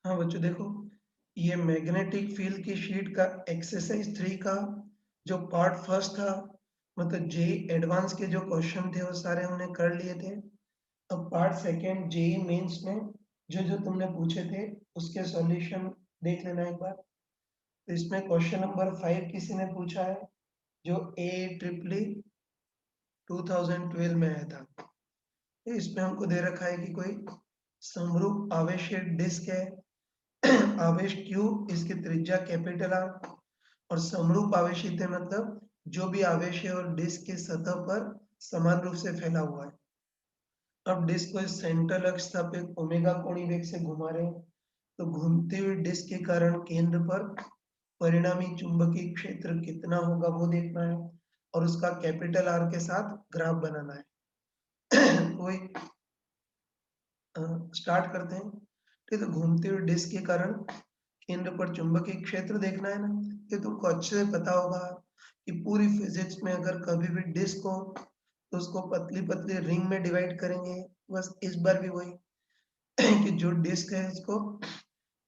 हाँ बच्चों देखो, ये मैग्नेटिक फील्ड की शीट का एक्सरसाइज 3 का जो पार्ट फर्स्ट था, मतलब जेई एडवांस के जो क्वेश्चन थे वो सारे हमने कर लिए थे। अब पार्ट सेकेंड जेई मेंस में जो जो तुमने पूछे थे उसके सॉल्यूशन देख लेना एक बार। तो इसमें क्वेश्चन नंबर 5 किसी ने पूछा है जो ए ट्रिपली 2012 में आया था। तो इसमें हमको दे रखा है कि कोई समरूप आवेशित डिस्क है, आवेश Q, इसकी त्रिज्या कैपिटल R और समरूप आवेशित है मतलब जो भी आवेश है और डिस्क की सतह पर समान रूप से फैला हुआ है। अब डिस्क को इस सेंट्रल अक्ष पे ओमेगा कोणीय वेग से घुमा रहे हैं, तो घूमती हुई डिस्क के कारण केंद्र पर परिणामी चुंबकीय क्षेत्र कितना होगा वो देखना है और उसका कैपिटल आर के साथ ग्राफ बनाना है। तो स्टार्ट करते हैं। ठीक है, तो घूमती हुई डिस्क के कारण केंद्र पर चुंबकीय क्षेत्र देखना है ना। ये तुमको अच्छे से पता होगा कि पूरी फिजिक्स में अगर कभी भी डिस्क हो तो उसको पतली पतली रिंग में डिवाइड करेंगे। बस इस बार भी वही कि जो डिस्क है इसको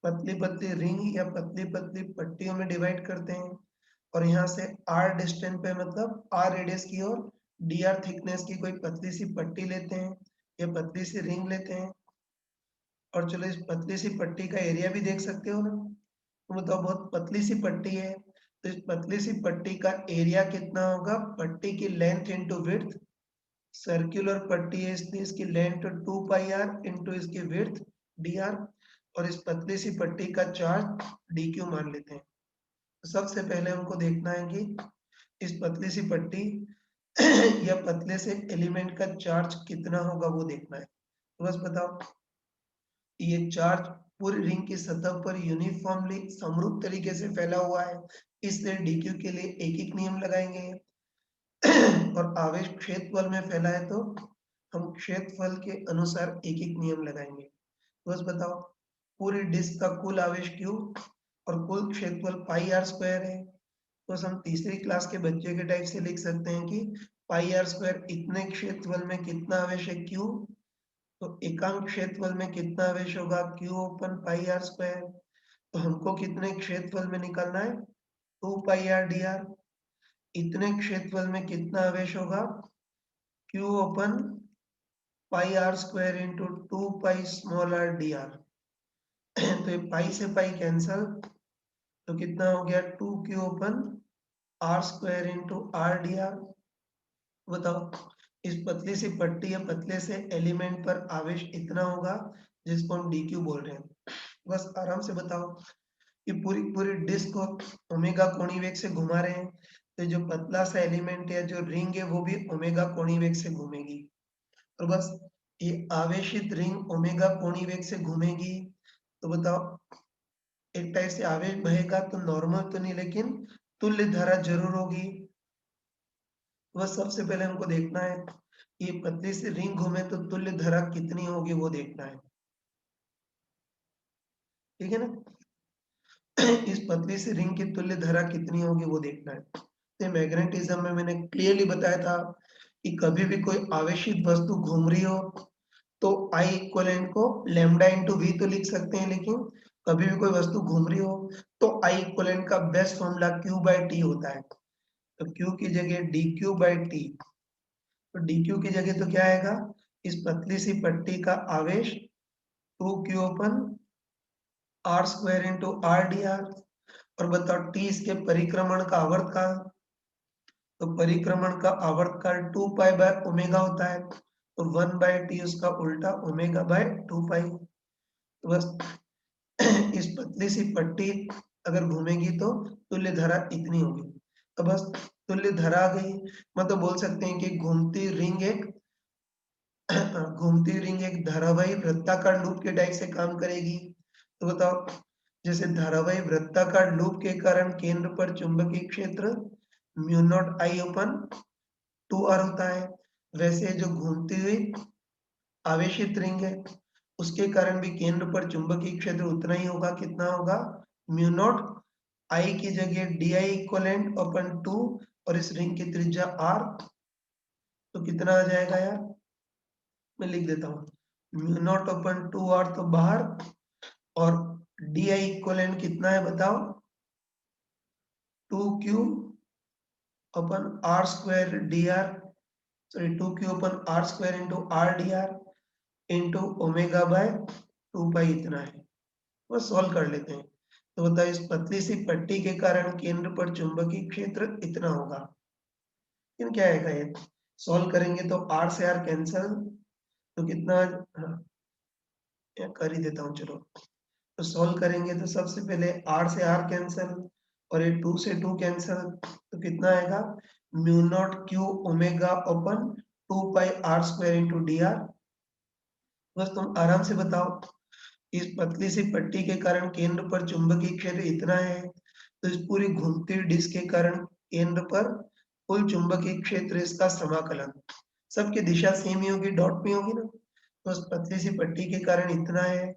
पतली पतली रिंग या पतली पतली पट्टियों में डिवाइड करते हैं और यहाँ से आर डिस्टेंस पे मतलब आर रेडियस की और डी आर थिकनेस की कोई पतली सी पट्टी लेते हैं या पतली सी रिंग लेते हैं। और चलो इस पतली सी पट्टी का एरिया भी देख सकते हो ना। तो बताओ बहुत पतली सी पट्टी है, तो इस पतली सी पट्टी का एरिया कितना होगा, पट्टी की लेंथ इंटू विड्थ। सर्कुलर पट्टी है इसलिए इसकी लेंथ 2 पाई आर इंटू इसकी विड्थ डी आर और इस पतली सी पट्टी का चार्ज डी क्यू मान लेते हैं। तो सबसे पहले हमको देखना है कि इस पतली सी पट्टी या पतले से एलिमेंट का चार्ज कितना होगा वो देखना है। तो बस बताओ, ये चार्ज पूरी रिंग की सतह पर यूनिफॉर्मली समरूप तरीके से फैला हुआ है, इसलिए डीक्यू के लिए एक एक नियम लगाएंगे। और आवेश क्षेत्रफल में फैला है तो हम क्षेत्रफल के अनुसार एक एक नियम लगाएंगे। तो बस बताओ, पूरी डिस्क का कुल आवेश Q और कुल क्षेत्रफल पाई आर स्क्वायर है। तो हम तीसरी क्लास के बच्चे के टाइप से लिख सकते हैं कि पाई आर स्क्वायर इतने क्षेत्रफल में कितना आवेश है Q, तो एकांक क्षेत्रफल में कितना आवेश होगा Q upon pi r square. तो हमको कितने क्षेत्रफल में निकालना है 2 पाई आर डी आर। इतने क्षेत्रफल में कितना आवेश होगा Q upon pi r square into 2 pi small r d r. तो ये पाई से पाई कैंसल, तो कितना हो गया 2Q upon r square into r d r. बताओ, इस पतली सी पट्टी या पतले से एलिमेंट पर आवेश इतना होगा जिसको हम डी क्यू बोल रहे हैं। बस आराम से बताओ कि पूरी पूरी डिस्क को ओमेगा कोणीय वेग से घुमा रहे हैं, तो जो पतला सा एलिमेंट है जो रिंग है वो भी ओमेगा कोणीय वेग से घूमेगी। और बस ये आवेशित रिंग ओमेगा कोणीय वेग से घूमेगी, तो बताओ एक टाइप से आवेश बहेगा तो नॉर्मल तो नहीं लेकिन तुल्य धारा जरूर होगी। तो बस सबसे पहले हमको देखना है ये पतली सी रिंग घूमे तो तुल्य धारा कितनी होगी वो देखना है। ठीक है ना। इस पतली सी रिंग की तुल्य धारा कितनी होगी वो देखना है। तो मैग्नेटिज्म में मैंने क्लियरली बताया था कि कभी भी कोई आवेशित वस्तु घूम रही हो तो I इक्वलेंट को लैम्डा इंटू वी तो लिख सकते हैं, लेकिन कभी भी कोई वस्तु घूम रही हो तो I इक्वलेंट का best formula Q by t होता है। तो Q की जगह डी क्यू बाई टी, तो डी क्यू की जगह तो क्या आएगा, इस पतली सी पट्टी का आवेश 2Q upon r square into r d r. और बताओ टी इसके परिक्रमण का आवर्तकाल, तो परिक्रमण का आवर्तकाल 2 पाई बाय ओमेगा होता है, तो 1 बाय टी उसका उल्टा ओमेगा बाय 2 पाई। तो बस इस पतली सी पट्टी अगर घूमेगी तो तुल्य धारा इतनी होगी। तो बस तुल्य धारा आ गई, मतलब बोल सकते हैं कि घूमती रिंग एक धारावाही वृत्ताकार लूप के टाइप से काम करेगी। तो बताओ, जैसे धारावाही वृत्ताकार लूप के कारण केंद्र पर चुंबकीय क्षेत्र mu not I upon 2 r होता है, वैसे जो घूमती हुई आवेशित रिंग है उसके कारण भी केंद्र पर चुंबकीय क्षेत्र उतना ही होगा, कितना होगा म्यू नॉट आई की जगह डी आई इक्वलेंट अपन 2 और इस रिंग की त्रिज्या आर, तो कितना आ जाएगा यार, मैं लिख देता हूँ म्यू नॉट अपन 2 आर तो बाहर और डी आई इक्वलेंट कितना है बताओ, 2q upon r square d r, sorry 2q upon r square into r d r into omega by 2 pi इतना है। वो सॉल्व कर लेते हैं। तो बताओ इस पतली सी पट्टी के कारण केंद्र पर चुंबकीय क्षेत्र इतना होगा। लेकिन क्या आएगा ये, सॉल्व करेंगे तो आर से आर कैंसल, तो कितना, हाँ, या कर ही देता हूँ चलो। तो सॉल्व करेंगे तो सबसे पहले आर से आर कैंसल और ये 2 से 2 कैंसल, तो कितना आएगा, mu not q omega upon 2 pi r square into d r. बस तुम आराम से बताओ, इस पतली सी पट्टी के कारण केंद्र पर चुंबकीय क्षेत्र इतना है, तो इस पूरी घूमती हुई डिस्क के कारण केंद्र पर कुल चुंबकीय क्षेत्र इसका समाकलन, सबकी दिशा सेम ही होगी, डॉट में होगी ना। तो उस पतली सी पट्टी के कारण इतना है,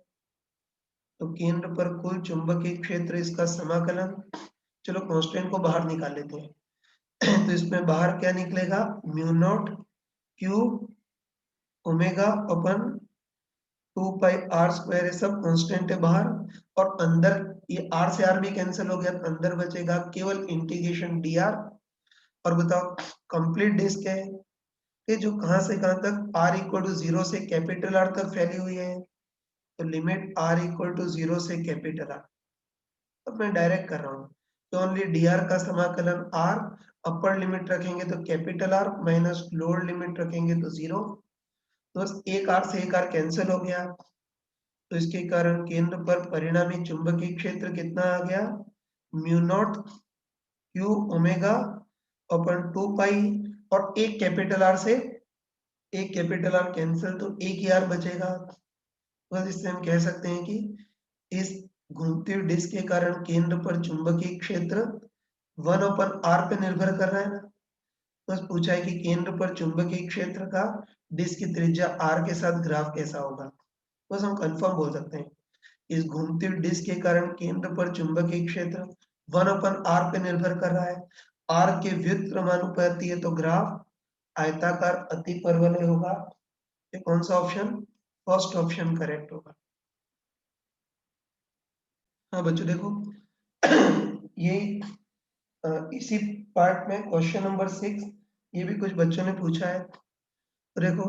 तो केंद्र पर कुल चुंबकीय क्षेत्र इसका समाकलन, चलो कांस्टेंट को बाहर निकाल लेते हैं। तो इसमें बाहर क्या निकलेगा, mu not q omega upon 2 pi r square है, सब कांस्टेंट है बाहर, और अंदर ये आर से आर भी कैंसिल हो गया, तो अंदर बचेगा केवल इंटीग्रेशन डी आर। और बताओ कंप्लीट डिस्क है ये, जो कहां से कहां तक, आर इक्वल टू 0 से कैपिटल आर तक फैली हुई है, तो लिमिट आर इक्वल टू 0 से कैपिटल आर। अब मैं डायरेक्ट कर रहा हूँ, तो ओनली डी आर का समाकलन आर, अपर लिमिट रखेंगे तो capital R minus lower limit रखेंगे तो 0। तो बस एक आर से एक आर कैंसिल हो गया, तो इसके कारण केंद्र पर परिणामी चुंबकीय क्षेत्र कितना आ गया, mu not q omega upon 2 पाई, और एक कैपिटल आर से एक कैपिटल आर कैंसिल, तो एक ही आर बचेगा। बस इससे हम कह सकते हैं कि इस घूमती हुई डिस्क के कारण केंद्र पर चुंबकीय क्षेत्र 1/r पे निर्भर कर रहा है ना। बस पूछा है कि केंद्र पर चुंबकीय क्षेत्र का डिस्क की त्रिज्या r के साथ ग्राफ कैसा होगा। बस हम कंफर्म बोल सकते हैं, इस घूमती हुई डिस्क के कारण केंद्र पर चुंबकीय क्षेत्र 1/r पे निर्भर कर रहा है, r के व्युत्क्रमानुपाती है, तो ग्राफ आयताकार अतिपरवलय होगा। ये कौन सा ऑप्शन, फर्स्ट ऑप्शन करेक्ट होगा। हाँ बच्चों देखो, ये इसी पार्ट में क्वेश्चन नंबर 6, ये भी कुछ बच्चों ने पूछा है। तो देखो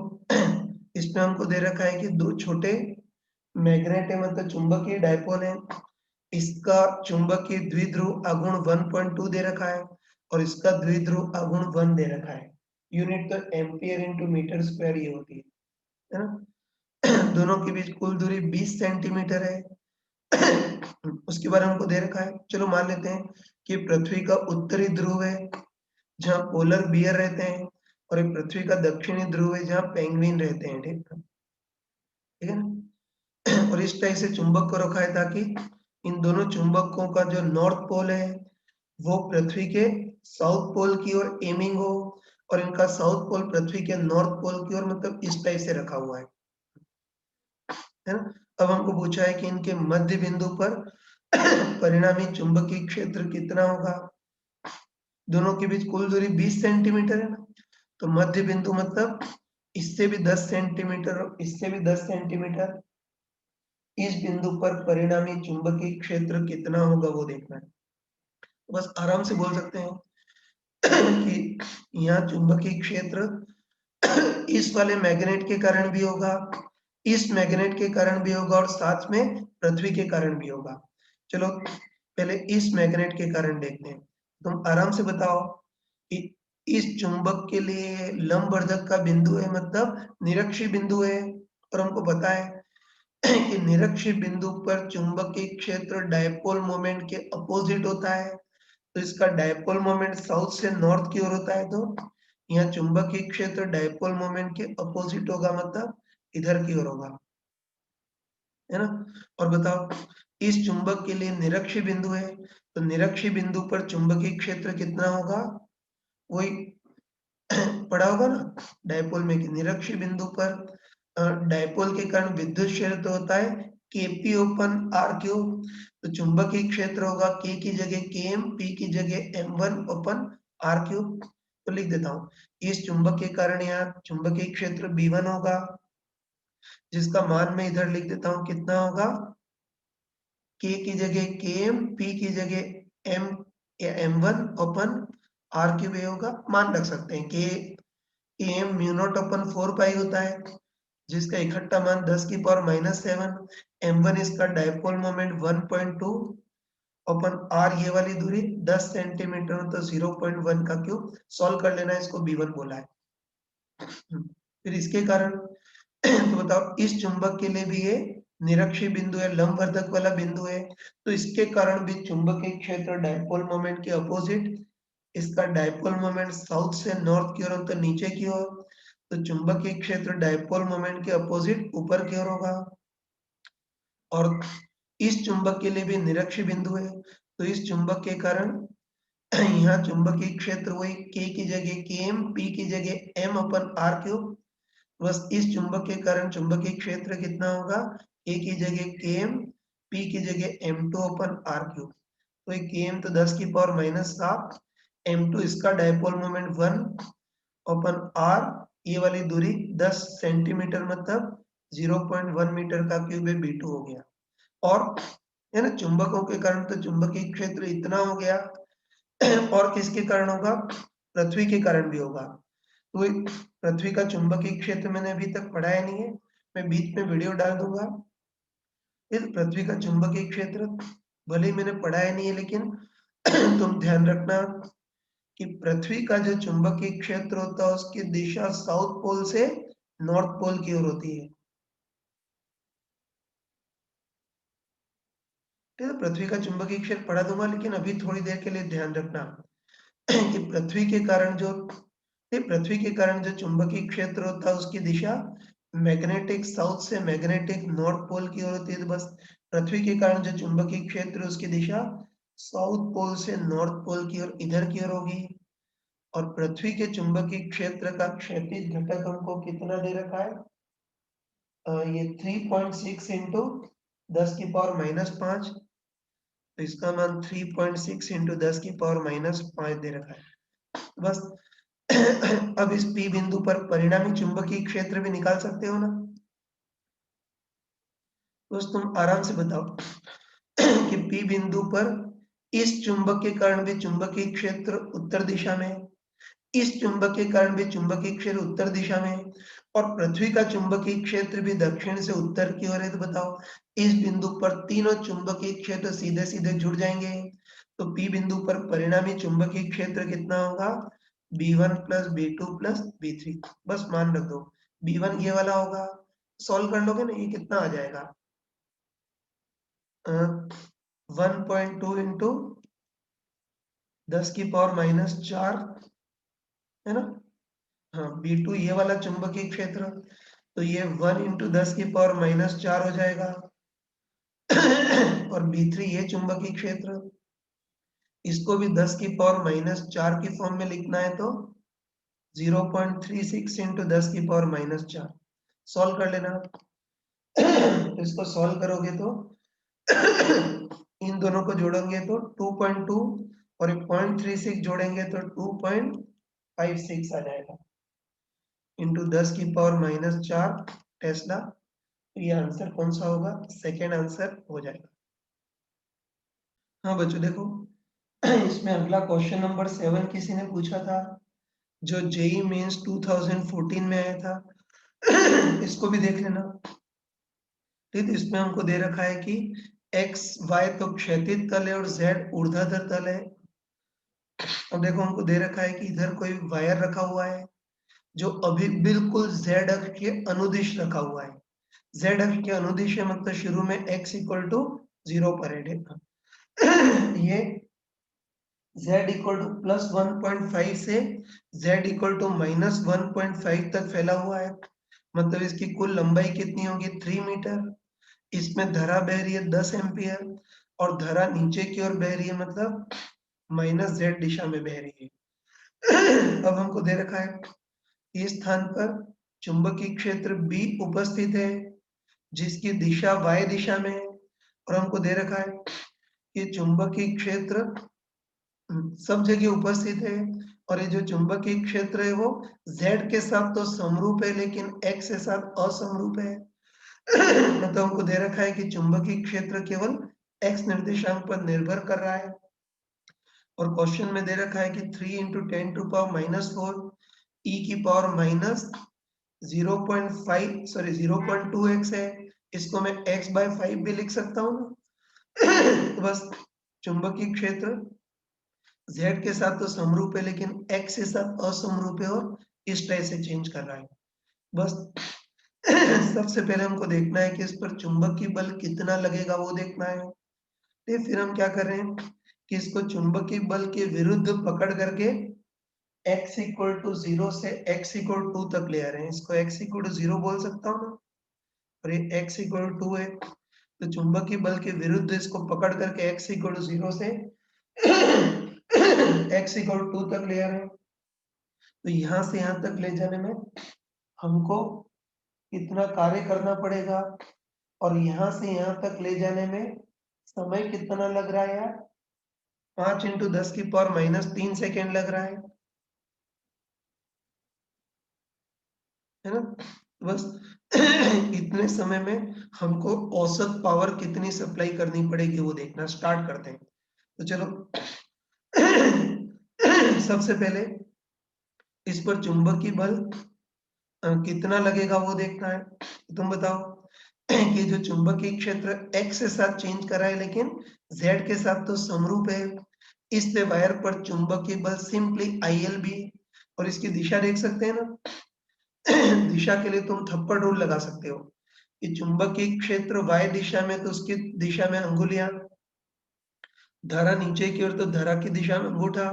इसमें हमको दे रखा है कि दो छोटे मैग्नेट है, मतलब चुंबकीय डायपोल है, इसका चुंबकीय द्विध्रुव आघूर्ण 1.2 दे रखा है और इसका द्विध्रुव आघूर्ण 1 दे रखा है। यूनिट तो एम्पियर इंटू मीटर स्क्वायर ये होती है ना। दोनों के बीच कुल दूरी 20 सेंटीमीटर है। उसके बारे में हमको दे रखा है, चलो मान लेते हैं कि पृथ्वी का उत्तरी ध्रुव है जहाँ पोलर बियर रहते हैं, और एक पृथ्वी का दक्षिणी ध्रुव है जहाँ पेंगुइन रहते हैं, ठीक है ना। और इस टाइप से चुंबक को रखा है ताकि इन दोनों चुंबकों का जो नॉर्थ पोल है वो पृथ्वी के साउथ पोल की ओर एमिंग हो, और इनका साउथ पोल पृथ्वी के नॉर्थ पोल की ओर, मतलब इस टाइप से रखा हुआ है ना। अब हमको पूछा है कि इनके मध्य बिंदु पर परिणामी चुंबकीय क्षेत्र कितना होगा। दोनों के बीच कुल दूरी 20 सेंटीमीटर है ना, तो मध्य बिंदु मतलब इससे भी 10 सेंटीमीटर और इससे भी 10 सेंटीमीटर, इस बिंदु पर परिणामी चुंबकीय क्षेत्र कितना होगा वो देखना है। तो बस आराम से बोल सकते हैं कि यहाँ चुंबकीय क्षेत्र इस वाले मैग्नेट के कारण भी होगा, इस मैग्नेट के कारण भी होगा, और साथ में पृथ्वी के कारण भी होगा। चलो पहले इस मैग्नेट के कारण देखते हैं। तुम आराम से बताओ कि इस चुंबक के लिए लंबवर्धक का बिंदु है, मतलब निरक्षी बिंदु है, और हमको पता है कि निरक्षी बिंदु पर चुंबकीय क्षेत्र डायपोल मोमेंट के अपोजिट होता है, तो इसका डायपोल मोमेंट साउथ से नॉर्थ की ओर होता है, तो यहाँ चुंबकीय क्षेत्र डायपोल मोमेंट के अपोजिट होगा, मतलब इधर की ओर होगा, है ना। और बताओ इस चुंबक के लिए निरक्षी बिंदु है, तो निरक्षी बिंदु पर चुंबकीय क्षेत्र कितना होगा, वही पढ़ा होगा ना डायपोल में, कि निरक्षी बिंदु पर डायपोल के कारण विद्युत क्षेत्र होता है Kp ओपन R क्यूब, तो चुंबकीय क्षेत्र होगा K की जगह Km, P की जगह M1 ओपन R क्यूब। तो लिख देता हूँ, इस चुंबक के कारण यहाँ चुंबकीय क्षेत्र B1 होगा, जिसका मान मैं इधर लिख देता हूँ कितना होगा, के की जगह km, p की जगह m या m1 अपन r क्यूब होगा, मान रख सकते हैं कि km म्यू नॉट अपन 4 पाई होता है, जिसका इकट्ठा मान 10 की पावर -7, m1 इसका डायपोल मोमेंट 1.2 अपन r ये वाली दूरी 10 सेंटीमीटर तो 0.1 का क्यूब, सॉल्व कर लेना, इसको b1 बोला है। फिर इसके कारण तो बताओ इस चुंबक के लिए भी ये निरक्षीय बिंदु है, लंबवर्धक वाला बिंदु है, तो इसके कारण भी चुंबकीय क्षेत्र डायपोल मोमेंट के अपोजिट, इसका डायपोल मोमेंट साउथ से नॉर्थ की ओर तो नीचे की ओर, तो चुंबकीय क्षेत्र डायपोल मोमेंट के अपोजिट ऊपर की ओर होगा। और इस चुंबक के लिए भी निरक्षीय बिंदु है, तो इस चुंबक के कारण यहाँ चुंबकीय क्षेत्र वही k की जगह km, p की जगह m अपन r क्यूब, बस इस चुंबक के कारण चुंबकीय क्षेत्र कितना होगा, a की जगह km, p की जगह m2 अपन r क्यूब, तो ये km तो 10 की पावर -7, m2 इसका डायपोल मोमेंट 1 अपन r, ये वाली दूरी 10 सेंटीमीटर मतलब 0.1 मीटर का क्यूब है, b2 हो गया। और है ना, चुंबकों के कारण तो चुंबकीय क्षेत्र इतना हो गया। और किसके कारण होगा, पृथ्वी के कारण भी होगा। तो पृथ्वी का चुंबकीय क्षेत्र मैंने अभी तक पढ़ाया नहीं है, मैं बीच में वीडियो डाल दूंगा। इस पृथ्वी का चुंबकीय क्षेत्र भले ही मैंने पढ़ाया नहीं है, लेकिन तुम ध्यान रखना कि पृथ्वी का जो चुंबकीय क्षेत्र होता है उसकी दिशा साउथ पोल से नॉर्थ पोल की ओर होती है। ठीक है, पृथ्वी का चुंबकीय क्षेत्र पढ़ा दूंगा, लेकिन अभी थोड़ी देर के लिए ध्यान रखना कि पृथ्वी के कारण जो चुंबकीय क्षेत्र होता है उसकी दिशा मैग्नेटिक साउथ से मैग्नेटिक नॉर्थ पोल की ओर होती है। तो बस पृथ्वी के कारण जो चुंबकीय क्षेत्र है उसकी दिशा साउथ पोल से नॉर्थ पोल की ओर, इधर की ओर होगी। और पृथ्वी के चुंबकीय क्षेत्र का क्षैतिज घटक हमको कितना दे रखा है, ये 3.6 इंटू 10 की पावर -5, तो इसका मान 3.6 इंटू 10 की पावर -5 दे रखा है। बस अब इस P बिंदु पर परिणामी चुंबकीय क्षेत्र भी निकाल सकते हो ना। बस तुम आराम से बताओ कि P बिंदु पर इस चुंबक के कारण भी चुंबकीय क्षेत्र उत्तर दिशा में, इस चुंबक के कारण भी चुंबकीय क्षेत्र उत्तर दिशा में, और पृथ्वी का चुंबकीय क्षेत्र भी दक्षिण से उत्तर की ओर है। तो बताओ इस बिंदु पर तीनों चुंबकीय क्षेत्र सीधे सीधे जुड़ जाएंगे, तो P बिंदु पर परिणामी चुंबकीय क्षेत्र कितना होगा, B1 plus B2 plus B3। बस मान रख दो, B1 ये वाला होगा, सॉल्व कर लोगे ना, ये कितना आ जाएगा, 1.2 इंटू 10 की पावर -4, है ना। हाँ, B2 ये वाला चुंबकीय क्षेत्र, तो ये 1 इंटू 10 की पावर -4 हो जाएगा। और B3 ये चुंबकीय क्षेत्र, इसको भी 10 की पावर -4 की फॉर्म में लिखना है, तो 0.36 इंटू 10 की पावर -4, सॉल्व कर लेना। तो इसको सॉल्व करोगे तो इन दोनों को जोड़ेंगे तो 2.2 और 0.36 जोड़ेंगे तो 2.56 आ जाएगा इंटू 10 की पावर -4 टेस्ला। तो ये आंसर कौन सा होगा, सेकेंड आंसर हो जाएगा। हाँ बच्चों देखो, इसमें अगला क्वेश्चन नंबर 7 किसी ने पूछा था, जो जेई मेंस 2014 में आया था। इसको भी देख लेना। ठीक, इसमें हमको दे रखा है कि एक्स वाई तो क्षैतिज तल है और जेड ऊर्ध्वाधर तल है। अब देखो हमको दे रखा है कि इधर कोई वायर रखा हुआ है जो अभी बिल्कुल जेड अक्ष के अनुदिश रखा हुआ है। जेड अक्ष के अनुदिश है मतलब शुरू में x इक्वल टू 0 पर है। ये z इक्वल टू +1.5 से z इक्वल टू -1.5 तक फैला हुआ है, मतलब इसकी कुल लंबाई कितनी होगी, 3 मीटर। इसमें धारा बह रही है 10 एम्पियर और धारा नीचे की ओर बह रही है, मतलब -z दिशा में बह रही है। अब हमको दे रखा है इस स्थान पर चुंबकीय क्षेत्र B उपस्थित है, जिसकी दिशा y दिशा में है, और हमको दे रखा है कि चुंबकीय क्षेत्र सब जगह उपस्थित है, और ये जो चुंबकीय क्षेत्र है वो z के साथ तो समरूप है लेकिन x के साथ असमरूप है। मतलब हमको दे रखा है कि चुंबकीय क्षेत्र केवल x निर्देशांक पर निर्भर कर रहा है और क्वेश्चन में दे रखा है कि 3 इंटू 10 टू पावर -4 e की पावर माइनस 0.2x है। इसको मैं x बाय 5 भी लिख सकता हूँ ना। बस चुंबकीय क्षेत्र z के साथ तो समरूप है लेकिन x के साथ असमरूप है और इस तरह से चेंज कर रहा है। बस सबसे पहले हमको देखना है कि इस पर चुंबकीय बल कितना लगेगा वो देखना है। फिर हम क्या कर रहे हैं कि इसको चुंबकीय बल के विरुद्ध पकड़ करके x इक्वल टू 0 से x इक्वल 2 तक ले आ रहे हैं। इसको x इक्वल टू 0 बोल सकता हूँ ना, और ये x इक्वल टू 2 है तो चुंबकीय बल के विरुद्ध इसको पकड़ करके x इक्वल टू 0 से x इक्वल टू 2 तक ले आ रहे हैं। तो यहाँ से यहाँ तक ले जाने में हमको कितना कार्य करना पड़ेगा और यहाँ से यहाँ तक ले जाने में समय कितना लग रहा है यार? 5 इंटू 10 की पावर -3 सेकेंड लग रहा है ना। बस इतने समय में हमको औसत पावर कितनी सप्लाई करनी पड़ेगी वो देखना स्टार्ट करते हैं। तो चलो सबसे पहले इस पर चुंबकीय बल कितना लगेगा वो देखना है। तुम बताओ कि जो चुंबकीय क्षेत्र x के साथ चेंज कर रहा है लेकिन z के साथ तो समरूप है, इसलिए वायर पर चुंबकीय बल सिंपली IL भी है। और इसकी दिशा देख सकते हैं ना। दिशा के लिए तुम थप्पड़ रूल लगा सकते हो कि चुंबकीय क्षेत्र y दिशा में तो उसकी दिशा में अंगुलियां, धारा नीचे की ओर तो धारा की दिशा में अंगूठा।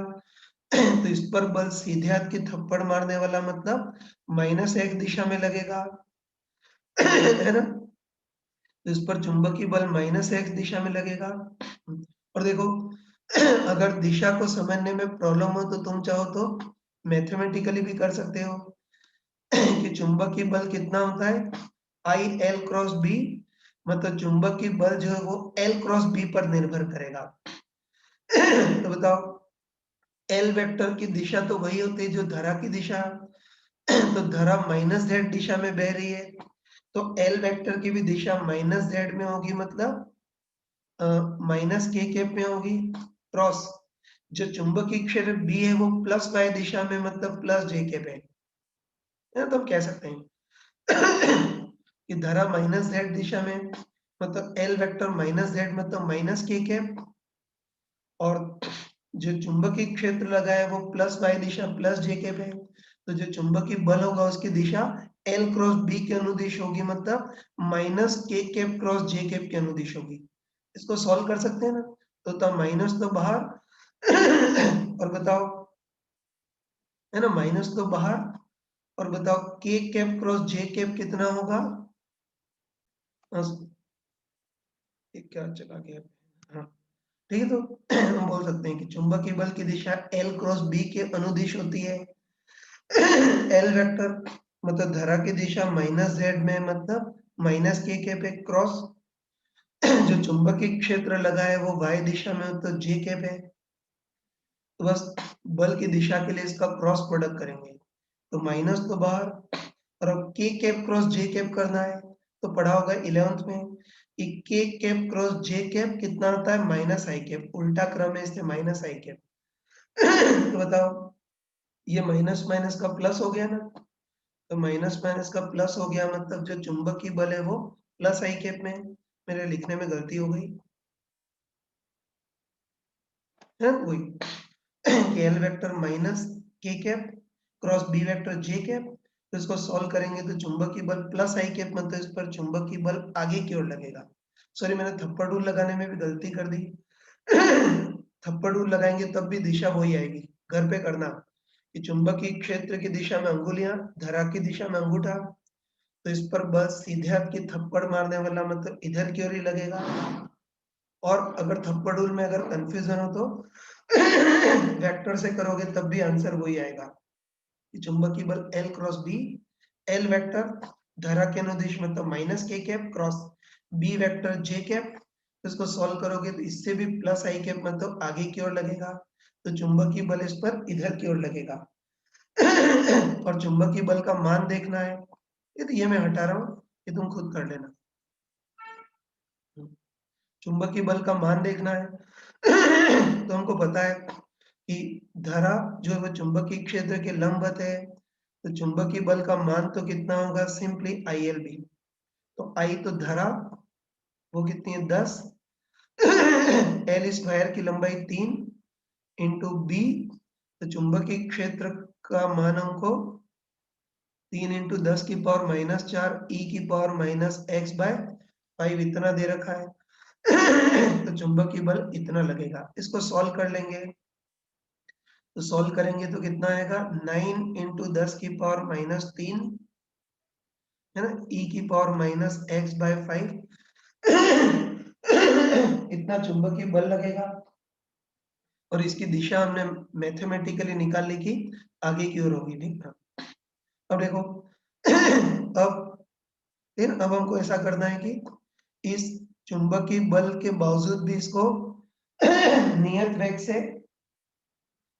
तो इस पर बल सीधे हाथ की थप्पड़ मारने वाला मतलब -x दिशा में लगेगा। है ना। तो इस पर चुंबकीय बल -x दिशा में लगेगा। और देखो अगर दिशा को समझने में प्रॉब्लम हो तो तुम चाहो तो मैथमेटिकली भी कर सकते हो कि चुंबकीय बल कितना होता है IL क्रॉस B, मतलब चुंबकीय बल जो है वो L क्रॉस B पर निर्भर करेगा। तो बताओ L वेक्टर की दिशा तो वही होती है जो धारा की दिशा। तो धारा -z दिशा में बह रही है तो L वेक्टर की भी दिशा -z में होगी, मतलब -k कैप में होगी क्रॉस जो चुंबकीय क्षेत्र B है वो +y दिशा में मतलब +j कैप है। तो हम कह सकते हैं कि धारा -z दिशा में मतलब L वेक्टर -z मतलब -k कैप, और जो चुंबकीय क्षेत्र लगा है वो +y दिशा +j कैप है। तो जो चुंबकीय बल होगा उसकी दिशा L क्रॉस B के अनुदिश होगी, मतलब -k cap cross j cap के अनुदिश होगी। इसको सॉल्व कर सकते हैं ना। तो माइनस तो बाहर और बताओ, है ना, माइनस तो बाहर और बताओ k cap cross j cap कितना होगा। ये क्या चला गया। हाँ ठीक है, तो हम बोल सकते हैं कि चुंबकीय बल की दिशा L क्रॉस B के अनुदिश होती है। L वेक्टर मतलब धारा की दिशा -z में मतलब -k कैप है क्रॉस जो चुंबकीय क्षेत्र लगा है वो y दिशा में मतलब j कैप है। तो बस बल की दिशा के लिए इसका क्रॉस प्रोडक्ट करेंगे तो माइनस तो बाहर और अब k cap cross j cap करना है तो पढ़ा होगा 11th में कि k cap cross j cap कितना होता है -i कैप, उल्टा क्रम है इसलिए -i कैप। तो बताओ ये माइनस माइनस का प्लस हो गया ना, तो माइनस माइनस का प्लस हो गया मतलब जो चुंबकीय बल है वो +i कैप में है। मेरे लिखने में गलती हो गई है वही कि L vector -k cap cross B vector j cap. तो इसको सॉल्व करेंगे तो चुंबकीय बल +i कैप मतलब इस पर चुंबकीय बल आगे की ओर लगेगा। सॉरी मैंने थप्पड़ रूल लगाने में भी गलती कर दी। थप्पड़ रूल लगाएंगे तब भी दिशा वही आएगी, घर पे करना कि चुंबकीय क्षेत्र की दिशा में अंगुलियां, धारा की दिशा में अंगूठा। तो इस पर बल सीधे हाथ की थप्पड़ मारने वाला मतलब इधर की ओर ही लगेगा। और अगर थप्पड़ रूल में अगर कंफ्यूजन हो तो वेक्टर से करोगे तब भी आंसर वही आएगा कि चुंबकीय बल L cross B, L vector धारा के अनुदिश मतलब -k cap cross B vector j cap. इसको सॉल्व करोगे तो इससे भी +i कैप मतलब आगे की ओर लगेगा तो चुंबकीय बल इस पर इधर की ओर लगेगा। और चुंबकीय बल का मान देखना है, ये तो ये मैं हटा रहा हूँ, ये तुम खुद कर लेना। चुंबकीय बल का मान देखना है। तो हमको पता है कि धारा जो है वो चुंबकीय क्षेत्र के लंबवत है, तो चुंबकीय बल का मान तो कितना होगा, सिंपली ILB। तो I तो धारा वो कितनी है 10, L स्क्वायर की लंबाई 3 इंटू B, तो चुंबकीय क्षेत्र का मान हमको 3 इंटू 10 की पावर -4 e की पावर -x/5 इतना दे रखा है। तो चुंबकीय बल इतना लगेगा। इसको सॉल्व कर लेंगे, तो सॉल्व करेंगे तो कितना आएगा, 9 इंटू 10 की पावर -3 है ना, e की पावर -x/5 इतना चुंबकीय बल लगेगा। और इसकी दिशा हमने मैथमेटिकली निकाल ली कि आगे की ओर होगी, ठीक है। अब देखो, अब फिर अब हमको ऐसा करना है कि इस चुंबकीय बल के बावजूद भी इसको नियत वेग से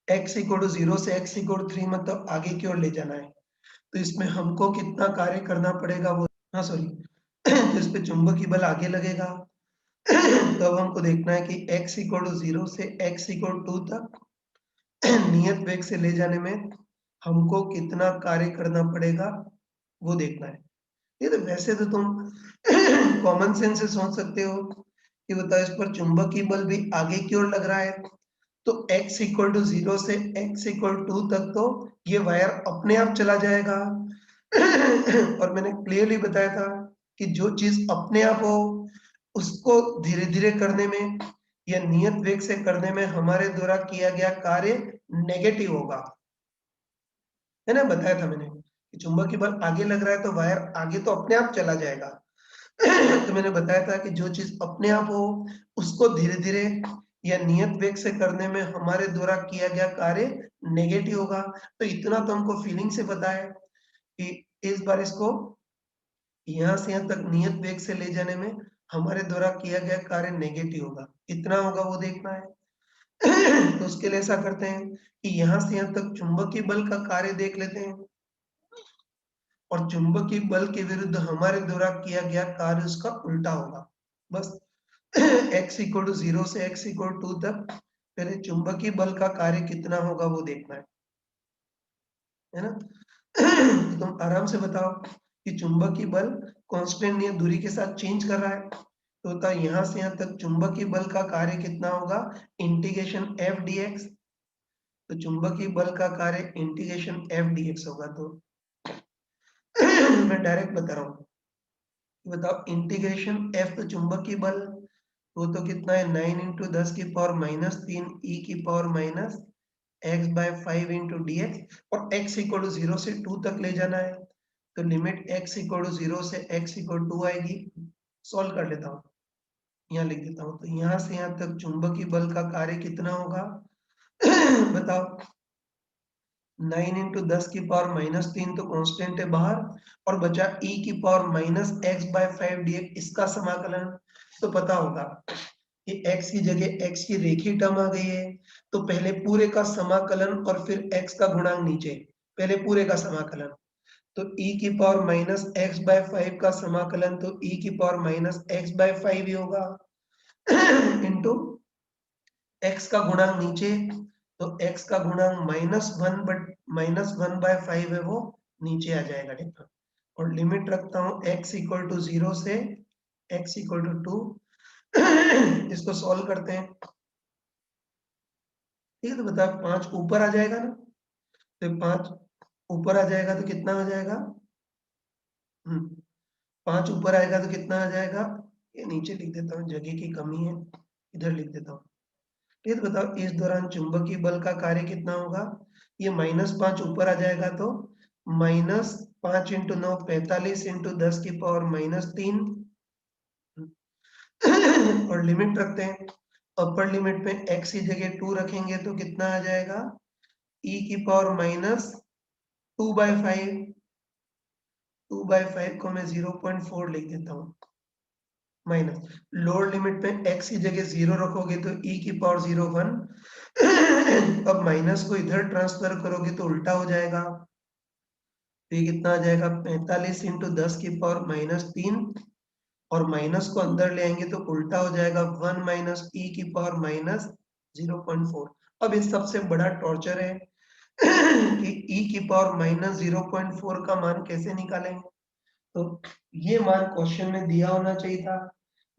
x = 0 से x = 3 मतलब आगे की ओर ले जाना है। तो इसमें हमको कितना कार्य करना पड़ेगा वो, हाँ सॉरी, तो इस पे चुंबकीय बल आगे लगेगा। तो अब हमको देखना है कि x = 0 से x = 2 तक नियत वेग से ले जाने में हमको कितना कार्य करना पड़ेगा वो देखना है। ये तो वैसे तो तुम कॉमन सेंस से सोच सकते हो कि बताओ इस पर चुंबकीय बल भी आगे की ओर लग रहा है, तो x = 0 से x = 2 तक तो ये वायर अपने आप चला जाएगा। और मैंने क्लियरली बताया था कि जो चीज अपने आप हो उसको धीरे धीरे करने में या नियत वेग से करने में हमारे द्वारा किया गया कार्य नेगेटिव होगा, है ना, बताया था मैंने कि चुंबकीय बल आगे लग रहा है तो वायर आगे तो अपने आप चला जाएगा। तो मैंने बताया था कि जो चीज अपने आप हो उसको धीरे धीरे या नियत वेग से करने में हमारे द्वारा किया गया कार्य नेगेटिव होगा। तो इतना तो हमको फीलिंग से पता है कि इस बार इसको यहाँ से यहाँ तक नियत वेग से ले जाने में हमारे द्वारा किया गया कार्य नेगेटिव होगा, कितना होगा वो देखना है। तो उसके लिए ऐसा करते हैं कि यहाँ से यहाँ तक चुंबकीय बल का कार्य देख लेते हैं और चुंबकीय बल के विरुद्ध हमारे द्वारा किया गया कार्य उसका उल्टा होगा। बस x = 0 से x = 2 तक पहले चुंबकीय बल का कार्य कितना होगा वो देखना है ना। तो तुम आराम से बताओ कि चुंबकीय बल कांस्टेंट या दूरी के साथ चेंज कर रहा है, तो बताओ यहाँ से यहाँ तक चुंबकीय बल का कार्य कितना होगा, इंटीग्रेशन f dx। तो चुंबकीय बल का कार्य इंटीग्रेशन f dx होगा। तो मैं डायरेक्ट बता रहा हूँ, बताओ इंटीग्रेशन f तो चुंबकीय बल वो तो कितना है, 9 इंटू 10 की पावर -3 e की पावर -x/5 इंटू dx, और x = 0 से 2 तक ले जाना है, तो लिमिट x = 0 से x = 2 आएगी। सॉल्व कर लेता हूँ, यहाँ लिख देता हूँ। तो यहाँ से यहाँ तक चुंबकीय बल का कार्य कितना होगा, बताओ। 9 इंटू 10 की पावर -3 तो कांस्टेंट है बाहर, और बचा e की पावर -x/5 dx, इसका समाकलन तो पता होगा कि x की जगह x की रेखीय टर्म आ गई है, तो पहले पूरे का समाकलन और फिर x का गुणांक नीचे, पहले पूरे का समाकलन। तो e की पावर -x/5 का समाकलन तो e की पावर -x/5 ही होगा इंटू x का गुणांक नीचे, तो x का गुणांक -1/5 है, वो नीचे आ जाएगा देखना। और लिमिट रखता हूँ x = 0 से x = 2। इसको सॉल्व करते हैं, ठीक है। तो बता 5 ऊपर आ जाएगा ना, तो 5 ऊपर आ जाएगा तो कितना आ जाएगा, 5 ऊपर आएगा तो कितना आ जाएगा, ये नीचे लिख देता हूँ, जगह की कमी है, इधर लिख देता हूँ। ठीक है, तो बताओ इस दौरान चुंबकीय बल का कार्य कितना होगा, ये -5 ऊपर आ जाएगा तो -5 इंटू 9 45 इंटू 10 की पावर -3, और लिमिट रखते हैं, अपर लिमिट में x की जगह 2 रखेंगे तो कितना आ जाएगा, e की पावर -2/5, 2/5 को मैं 0.4 लिख देता हूँ, माइनस लोअर लिमिट में x की जगह 0 रखोगे तो e की पावर 0.1। अब माइनस को इधर ट्रांसफर करोगे तो उल्टा हो जाएगा, तो ये कितना आ जाएगा, 45 इंटू 10 की पावर -3 और माइनस को अंदर ले आएंगे तो उल्टा हो जाएगा 1 माइनस ई की पावर माइनस 0.4। अब इस सबसे बड़ा टॉर्चर है कि ई की पावर माइनस 0.4 का मान कैसे निकालेंगे। तो ये मान क्वेश्चन में दिया होना चाहिए था,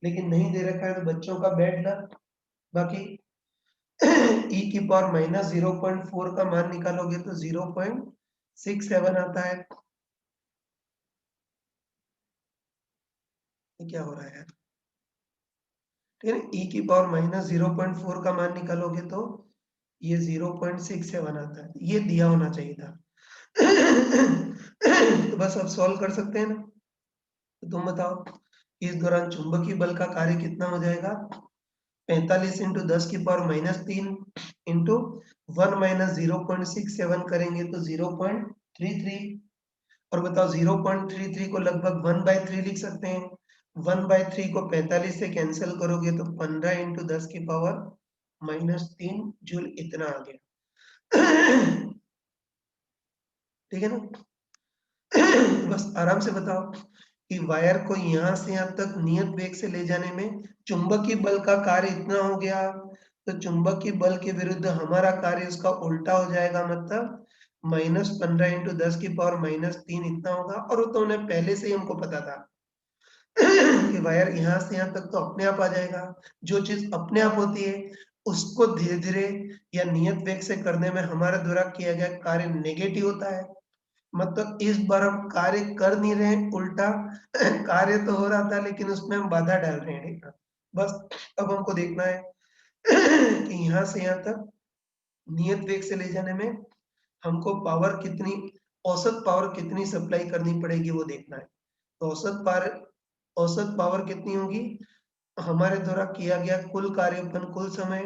लेकिन नहीं दे रखा है, तो बच्चों का बैड लक। बाकी ई की पावर माइनस 0.4 का मान निकालोगे तो 0.67 आता है। ये क्या हो रहा है यार, ठीक है। ई की पावर माइनस 0.4 का मान निकालोगे तो ये 0.67 आता है, ये दिया होना चाहिए था। तो बस अब सॉल्व कर सकते हैं ना। तो तुम बताओ इस दौरान चुंबकीय बल का कार्य कितना हो जाएगा। 45 इंटू 10 की पावर माइनस 3 इंटू 1 माइनस 0.67 करेंगे तो 0.33। और बताओ 0.33 को लगभग 1/3 लिख सकते हैं। 1/3 को 45 से कैंसिल करोगे तो 15 इंटू 10 की पावर माइनस 3 जूल इतना आ गया। ठीक है ना। बस आराम से बताओ कि वायर को यहां से यहां तक नियत वेग से ले जाने में चुंबकीय बल का कार्य इतना हो गया, तो चुंबकीय बल के विरुद्ध हमारा कार्य उसका उल्टा हो जाएगा, मतलब -15 इंटू 10 की पावर -3 इतना होगा। और वो तो उन्हें पहले से ही हमको पता था कि वायर यहाँ से यहाँ तक तो अपने आप आ जाएगा। जो चीज अपने आप होती है उसको धीरे धीरे या नियत वेग से करने में हमारे द्वारा किया गया कार्य नेगेटिव होता है। मतलब इस बार हम कार्य कर नहीं रहे, उल्टा कार्य तो हो रहा था लेकिन उसमें हम बाधा डाल रहे हैं। बस अब हमको देखना है कि यहाँ से यहाँ तक नियत वेग से ले जाने में हमको पावर कितनी, औसत पावर कितनी सप्लाई करनी पड़ेगी वो देखना है। तो औसत पावर कितनी होगी, हमारे द्वारा किया गया कुल कार्य अपन कुल समय,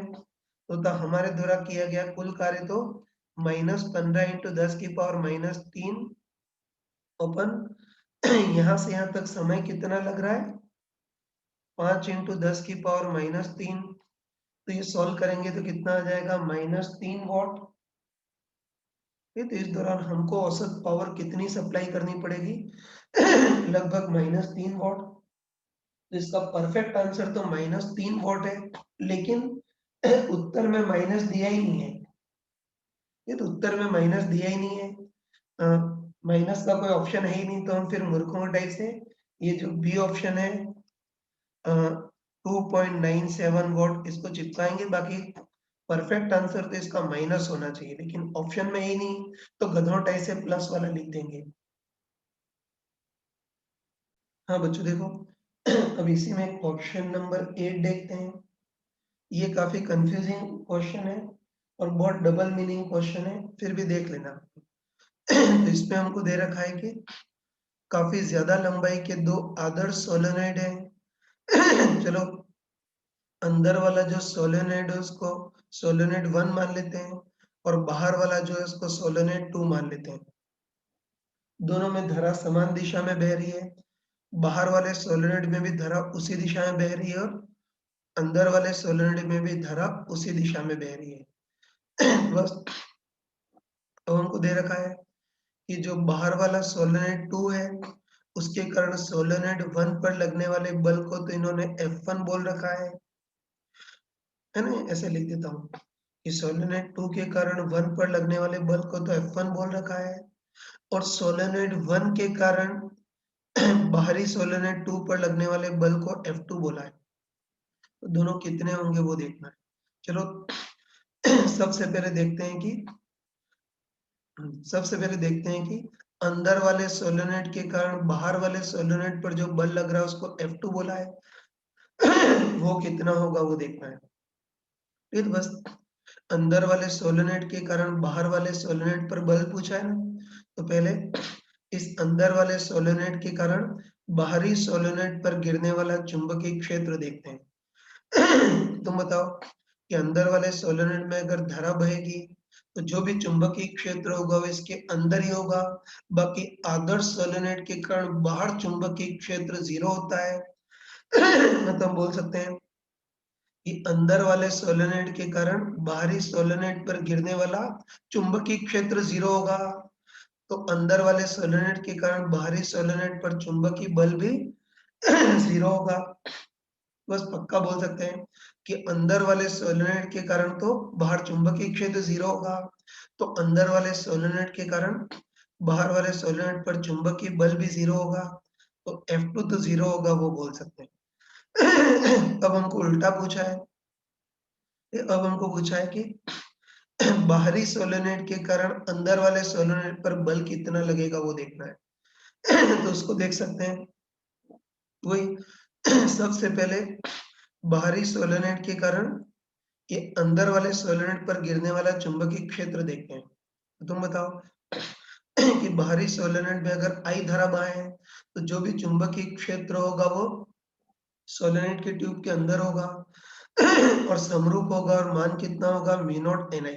तो हमारे द्वारा किया गया कुल कार्य तो -15 इंटू 10 की पावर -3 अपन यहाँ से यहाँ तक समय कितना लग रहा है 5 इंटू 10 की पावर -3। तो ये सॉल्व करेंगे तो कितना आ जाएगा -3 वॉट। तो इस दौरान हमको औसत पावर कितनी सप्लाई करनी पड़ेगी लगभग -3 वॉट। तो इसका परफेक्ट आंसर तो -3 वॉट है, लेकिन उत्तर में माइनस दिया ही नहीं है। ये तो उत्तर में माइनस दिया ही नहीं है, माइनस का कोई ऑप्शन है ही नहीं, तो हम फिर मूर्खों टाइप से ये जो बी ऑप्शन है 2.97 वॉट इसको चिपकाएंगे। बाकी परफेक्ट आंसर तो इसका माइनस होना चाहिए, लेकिन ऑप्शन में ही नहीं, तो गधों टाइप से प्लस वाला लिख देंगे। हाँ बच्चों देखो, अब इसी में क्वेश्चन नंबर 8 देखते हैं। ये काफी कंफ्यूजिंग क्वेश्चन है और बहुत डबल मीनिंग क्वेश्चन है, फिर भी देख लेना। तो इसमें हमको दे रखा है कि काफी ज्यादा लंबाई के दो आदर्श सोलेनोइड हैं। चलो अंदर वाला जो सोलेनोइड है उसको सोलेनोइड 1 मान लेते हैं, और बाहर वाला जो है उसको सोलेनोइड 2 मान लेते हैं। दोनों में धारा समान दिशा में बह रही है। बाहर वाले सोलेनोइड में भी धारा उसी दिशा में बह रही है और अंदर वाले सोलेनोइड में भी धारा उसी दिशा में बह रही है। बस तो हमको दे रखा है कि जो बाहर वाला सोलेनोइड 2 है उसके कारण सोलेनोइड 1 पर लगने वाले बल को तो इन्होंने F1 बोल रखा है ना। ऐसे लिख देता हूँ कि सोलेनोइड 2 के कारण 1 पर लगने वाले बल को तो F1 बोल रखा है, और सोलेनोइड 1 के कारण बाहरी सोलेनोइड 2 पर लगने वाले बल को F2 बोला है। तो दोनों कितने होंगे वो देखना है। चलो सबसे पहले देखते हैं कि अंदर वाले सोलेनोइड के कारण बाहर वाले सोलेनोइड पर जो बल लग रहा है उसको F2 बोला है। वो कितना होगा वो देखना है। फिर बस अंदर वाले सोलेनोइड के कारण बाहर वाले सोलेनोइड पर बल पूछा है ना, तो पहले इस अंदर वाले सोलेनोइड के कारण बाहरी सोलेनोइड पर गिरने वाला चुंबकीय क्षेत्र देखते हैं। तुम बताओ कि अंदर वाले सोलेनोइड में अगर धारा बहेगी तो जो भी चुंबकीय क्षेत्र होगा वो इसके अंदर ही होगा। बाकी आदर्श सोलेनोइड के कारण बाहर चुंबकीय क्षेत्र 0 होता है। मतलब बोल सकते हैं कि अंदर वाले सोलेनोइड के कारण बाहरी सोलेनोइड पर गिरने वाला चुंबकीय क्षेत्र 0 होगा। तो अंदर वाले सोलेनोइड के कारण बाहरी सोलेनोइड पर चुंबकीय बल भी 0 होगा। बस पक्का बोल सकते हैं कि अंदर वाले सोलेनोइड के कारण तो बाहर चुंबकीय क्षेत्र 0 होगा। तो अंदर वाले सोलेनोइड के कारण बाहर वाले सोलेनोइड पर चुंबकीय बल भी 0 होगा। तो F2 तो 0 होगा वो बोल सकते हैं। अब हमको उल्टा पूछा है। अब हमको पूछा है कि बाहरी सोलेनोइड के कारण अंदर वाले सोलेनोइड पर बल कितना लगेगा वो देखना है। तो उसको देख सकते हैं। वही सबसे पहले बाहरी सोलेनोइड के कारण ये अंदर वाले सोलेनोइड पर गिरने वाला चुंबकीय क्षेत्र देखते हैं। तो तुम बताओ कि बाहरी सोलेनोइड में अगर I धारा बहाए है तो जो भी चुंबकीय क्षेत्र होगा वो सोलेनोइड के ट्यूब के अंदर होगा और समरूप होगा और मान कितना होगा म्यू नॉट Ni।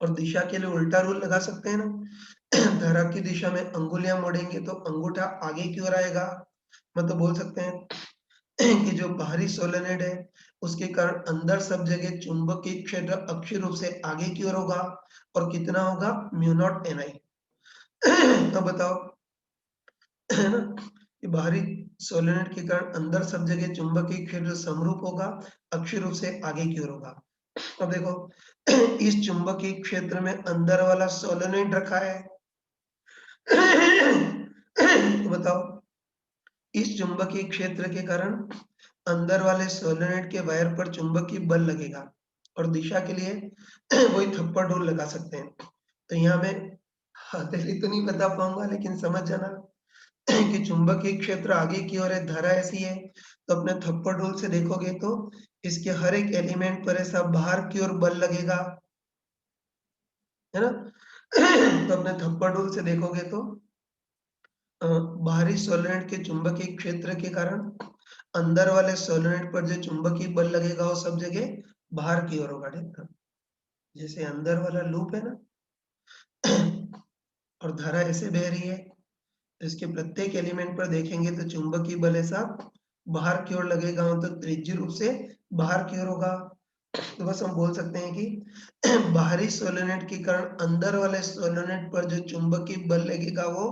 और दिशा के लिए उल्टा रूल लगा सकते हैं ना। धारा की दिशा में अंगुलियां मोड़ेंगे तो अंगूठा आगे की ओर आएगा। मतलब बोल सकते हैं कि जो बाहरी सोलेनोइड है उसके कारण अंदर सब जगह चुंबकीय क्षेत्र अक्षीय रूप से आगे की ओर होगा और कितना होगा म्यू नॉट Ni। तो बताओ है ना कि बाहरी सोलेनोइड के कारण अंदर सब जगह चुंबकीय क्षेत्र समरूप होगा, अक्षीय रूप से आगे की ओर होगा। अब देखो इस चुंबकीय क्षेत्र में अंदर वाला सोलेनोइड रखा है। तो बताओ इस चुंबकीय क्षेत्र के कारण अंदर वाले सोलेनोइड के वायर पर चुंबकीय बल लगेगा और दिशा के लिए वही थप्पड़ रूल लगा सकते हैं। तो यहाँ मैं हथेली तो नहीं बता पाऊंगा लेकिन समझ जाना कि चुंबकीय क्षेत्र आगे की ओर है, धारा ऐसी है तो अपने थप्पड़ रूल से देखोगे तो इसके हर एक एलिमेंट पर ऐसा बाहर की ओर बल लगेगा, है ना। तो अपने थप्पड़ रूल से देखोगे तो बाहरी सोलेनोइड के चुंबकीय क्षेत्र के कारण अंदर वाले सोलेनोइड पर जो चुंबकीय बल लगेगा वो सब जगह बाहर की ओर होगा, ठीक है। जैसे अंदर वाला लूप है ना और धारा ऐसे बह रही है तो इसके प्रत्येक एलिमेंट पर देखेंगे तो चुंबकीय बल ऐसा बाहर की ओर लगेगा, मतलब त्रिज्यीय रूप से बाहर की ओर होगा। तो बस हम बोल सकते हैं कि बाहरी सोलेनोइड के कारण अंदर वाले सोलेनोइड पर जो चुंबकीय बल लगेगा वो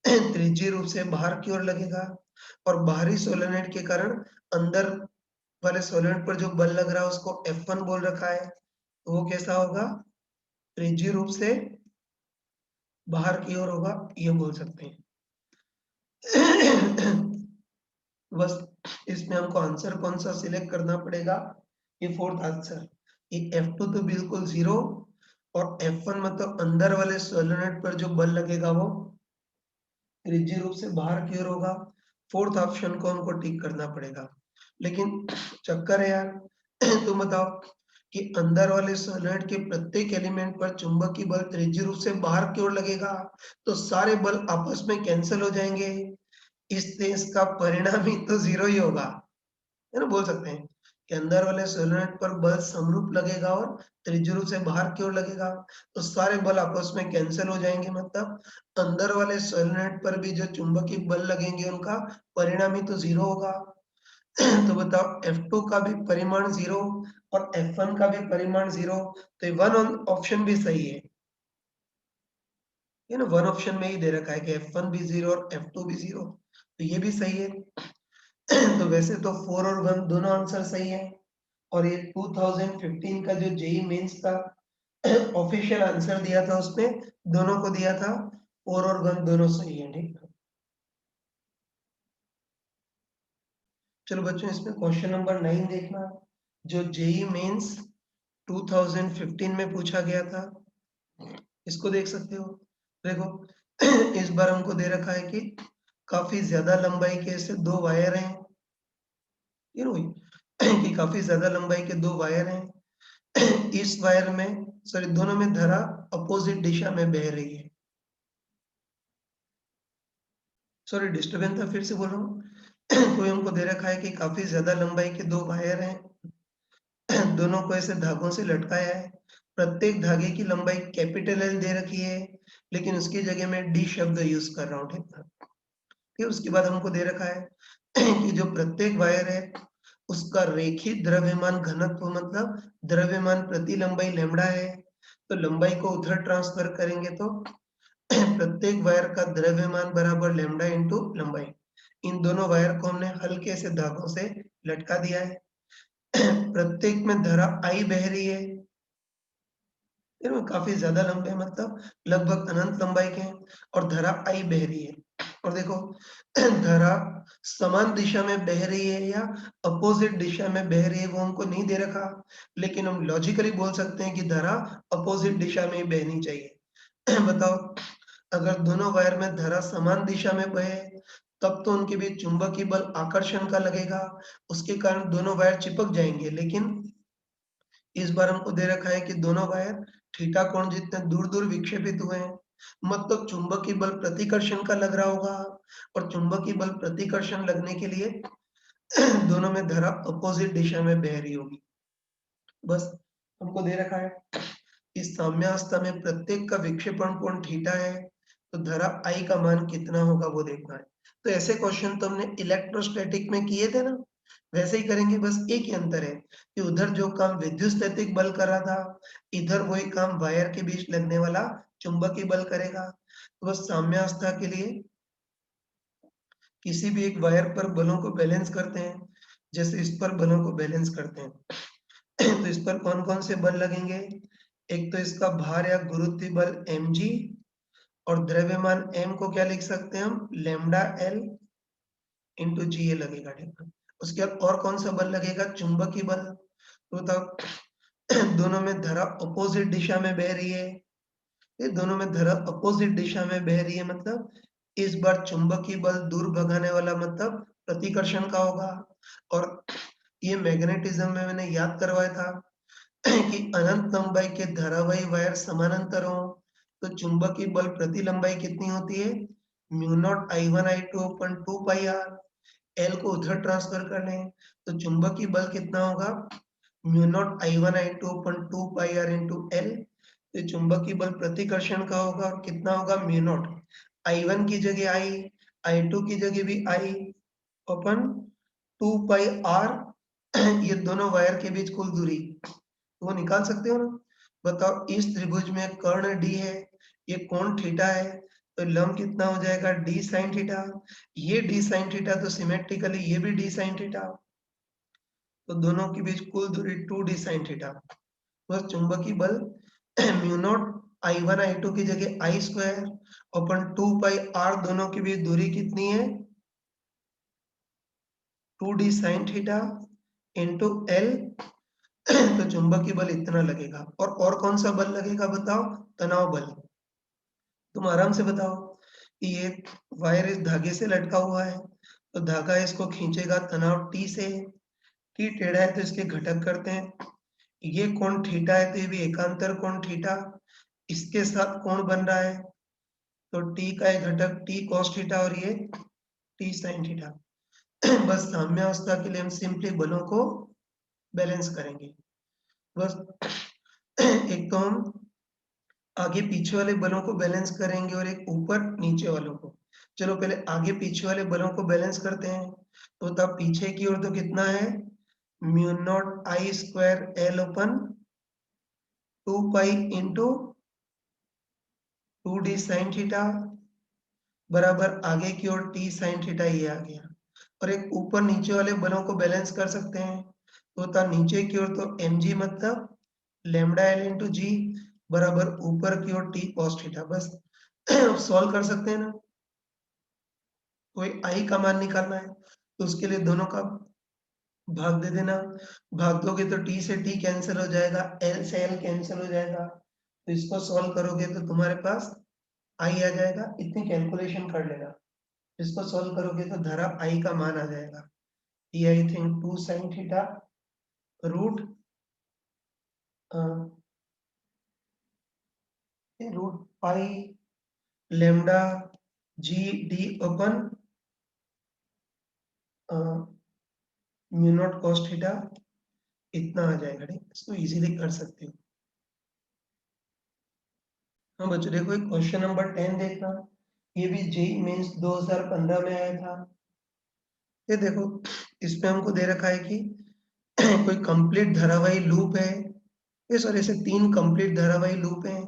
त्रिज्यीय रूप से बाहर की ओर लगेगा और बाहरी सोलेनोइड के कारण अंदर वाले सोलेनोइड पर जो बल लग रहा है उसको F1 बोल रखा है। तो वो कैसा होगा त्रिज्यीय रूप से बाहर की ओर होगा, ये बोल सकते हैं। बस इसमें हमको आंसर कौन सा सिलेक्ट करना पड़ेगा, ये फोर्थ आंसर। ये F2 तो बिल्कुल 0 और F1 मतलब अंदर वाले सोलेनोइड पर जो बल लगेगा वो त्रिज्यीय रूप से बाहर की ओर होगा। फोर्थ ऑप्शन को हमको टिक करना पड़ेगा। लेकिन चक्कर है यार तुम बताओ कि अंदर वाले सोलेनोइड के प्रत्येक एलिमेंट पर चुंबकीय बल त्रिज्यीय रूप से बाहर की ओर लगेगा तो सारे बल आपस में कैंसिल हो जाएंगे, इससे इसका परिणाम ही तो 0 ही होगा, है ना। बोल सकते हैं कि अंदर वाले सोलेनोइड पर बल समरूप लगेगा और त्रिज्यीय रूप से बाहर की ओर लगेगा तो सारे बल आपस में कैंसिल हो जाएंगे, मतलब अंदर वाले सोलेनोइड पर भी जो चुंबकीय बल लगेंगे उनका परिणाम ही तो 0 होगा। तो बताओ F2 का भी परिमाण 0 और F1 का भी परिमाण 0, तो ये वन ऑप्शन भी सही है। ये ना वन ऑप्शन में ही दे रखा है कि F1 भी 0 और F2 भी 0, तो ये भी सही है। तो वैसे तो 4 और 1 दोनों आंसर सही है और ये 2015 का जो जेई मेंस का ऑफिशियल आंसर दिया था उसमें दोनों को दिया था 4 और 1 दोनों सही है, ठीक है। चलो बच्चों इसमें क्वेश्चन नंबर 9 देखना जो जेई मेंस 2015 में पूछा गया था, इसको देख सकते हो। देखो इस बार हमको दे रखा है कि काफी ज्यादा लंबाई के ऐसे दो वायर हैं, ये नो कि काफी ज्यादा लंबाई के दो वायर हैं। इस वायर में सॉरी दोनों में धारा अपोजिट दिशा में बह रही है। सॉरी डिस्टर्बेंस था, फिर से बोल रहा हूँ। कोई हमको दे रखा है कि काफी ज्यादा लंबाई के दो वायर हैं, दोनों को ऐसे धागों से लटकाया है। प्रत्येक धागे की लंबाई कैपिटल एल दे रखी है लेकिन उसकी जगह मैं डी शब्द यूज कर रहा हूँ, ठीक है। फिर उसके बाद हमको दे रखा है कि जो प्रत्येक वायर है उसका रेखित द्रव्यमान घनत्व मतलब द्रव्यमान प्रति लंबाई लैम्बडा है। तो लंबाई को उधर ट्रांसफर करेंगे तो प्रत्येक वायर का द्रव्यमान बराबर लैम्बडा इंटू लंबाई। इन दोनों वायर को हमने हल्के से धागों से लटका दिया है। प्रत्येक में धारा I बह रही है। काफी ज्यादा लंबे हैं, मतलब लगभग अनंत लंबाई के हैं और धारा I बह रही है। और देखो धारा समान दिशा में बह रही है या अपोजिट दिशा में बह रही है वो हमको नहीं दे रखा, लेकिन हम लॉजिकली बोल सकते हैं कि धारा अपोजिट दिशा में ही बहनी चाहिए। बताओ, अगर दोनों वायर में धारा समान दिशा में बहे तब तो उनके बीच चुंबकीय बल आकर्षण का लगेगा, उसके कारण दोनों वायर चिपक जाएंगे। लेकिन इस बार हमको दे रखा है कि दोनों वायर थीटा कोण जितने दूर दूर विक्षेपित हुए हैं, मतलब चुंबकीय बल प्रतिकर्षण का लग रहा होगा। और चुंबकीय बल प्रतिकर्षण लगने के लिए दोनों में धारा अपोजिट दिशा में बह रही होगी। बस हमको दे रखा है इस साम्यावस्था में प्रत्येक का विक्षेपण कोण थीटा है, तो धारा I का मान कितना होगा वो देखना है। तो ऐसे क्वेश्चन तो हमने इलेक्ट्रोस्टैटिक में किए थे ना, वैसे ही करेंगे। बस एक ही अंतर है कि उधर जो काम विद्युतस्थैतिक बल कर रहा था, इधर वही काम वायर के बीच लगने वाला चुंबकीय बल करेगा। तो बस साम्यावस्था के लिए किसी भी एक वायर पर बलों को बैलेंस करते हैं, जैसे इस पर बलों को बैलेंस करते हैं। तो इस पर कौन कौन से बल लगेंगे? एक तो इसका भार या गुरुत्वीय बल mg, और द्रव्यमान m को क्या लिख सकते हैं हम, लैम्डा l इंटू जी ये लगेगा, ठीक है। उसके बाद और कौन सा बल लगेगा? चुंबकीय बल। तो बताओ दोनों में धारा अपोजिट दिशा में बह रही है, ये दोनों में धारा अपोजिट दिशा में बह रही है, मतलब इस बार चुंबकीय बल दूर भगाने वाला मतलब प्रतिकर्षण का होगा। और ये मैग्नेटिज्म में मैंने याद करवाया था कि अनंत लंबाई के धारावाही वायर समानांतर हो तो चुंबकीय बल प्रति लंबाई कितनी होती है? Mu not I1 I2 upon 2 pi r। L को उधर ट्रांसफर कर लें तो चुंबकीय बल कितना होगा? म्यू नॉट I1 I2 अपन 2 पाई r इंटू L। तो चुंबकीय बल प्रतिकर्षण का होगा और कितना होगा? म्यू नॉट I1 की जगह I, I2 की जगह भी I अपन 2 पाई r ये दोनों वायर के बीच कुल दूरी वो निकाल सकते हो ना। बताओ, इस त्रिभुज में कर्ण D है, ये कोण थीटा है, तो लंब कितना हो जाएगा? D sin theta. ये D sin थीटा तो सिमेट्रिकली ये भी D sin थीटा, तो दोनों के बीच कुल दूरी 2D sin थीटा। बस चुंबकीय बल म्यू नॉट I1 I2 की जगह I square upon 2 pi r, दोनों के बीच दूरी कितनी है? 2D sin theta into L। तो चुंबकीय बल इतना लगेगा। और कौन सा बल लगेगा बताओ? तनाव बल। तुम आराम से बताओ कि ये वायर इस धागे से लटका हुआ है, तो धागा इसको खींचेगा तनाव T से। T टेढ़ा है तो इसके घटक करते हैं, ये कोण थीटा है तो ये भी एकांतर कोण थीटा, इसके साथ कोण बन रहा है तो T का एक घटक T cos थीटा और ये T sin थीटा। बस साम्यावस्था के लिए हम सिंपली बलों को बैलेंस करेंगे। बस एक तो हम आगे पीछे वाले बलों को बैलेंस करेंगे और एक ऊपर नीचे वालों को। चलो पहले आगे पीछे वाले बलों को बैलेंस करते हैं। तो तब पीछे की ओर तो कितना है? Mu not I square L upon 2 pi into 2D sin theta बराबर आगे की ओर T sin थीटा ये आ गया। और एक ऊपर नीचे वाले बलों को बैलेंस कर सकते हैं, तो था नीचे की ओर तो mg मतलब लैम्डा L इंटू जी बराबर ऊपर की ओर T cos थीटा। बस सॉल्व कर सकते हैं ना। कोई I का मान निकालना है तो उसके लिए दोनों का भाग दे देना। भाग दोगे तो T से T कैंसिल हो जाएगा, L से L कैंसिल हो जाएगा, तो इसको सॉल्व करोगे तो तुम्हारे पास I आ जाएगा। इतनी कैलकुलेशन कर लेना, इसको सॉल्व करोगे तो धारा I का मान आ जाएगा। ये I think 2 sin theta root root pi lambda g d upon mu not cos theta इतना आ जाएगा। ठीक, इसको इजीली कर सकते हो। हाँ बच्चों देखो, एक क्वेश्चन नंबर 10 देखना, ये भी जेई मेंस 2015 में आया था। ये देखो, इसमें हमको दे रखा है कि कोई कंप्लीट धारावाही लूप है, ये सॉरी ऐसे 3 कंप्लीट धारावाही लूप हैं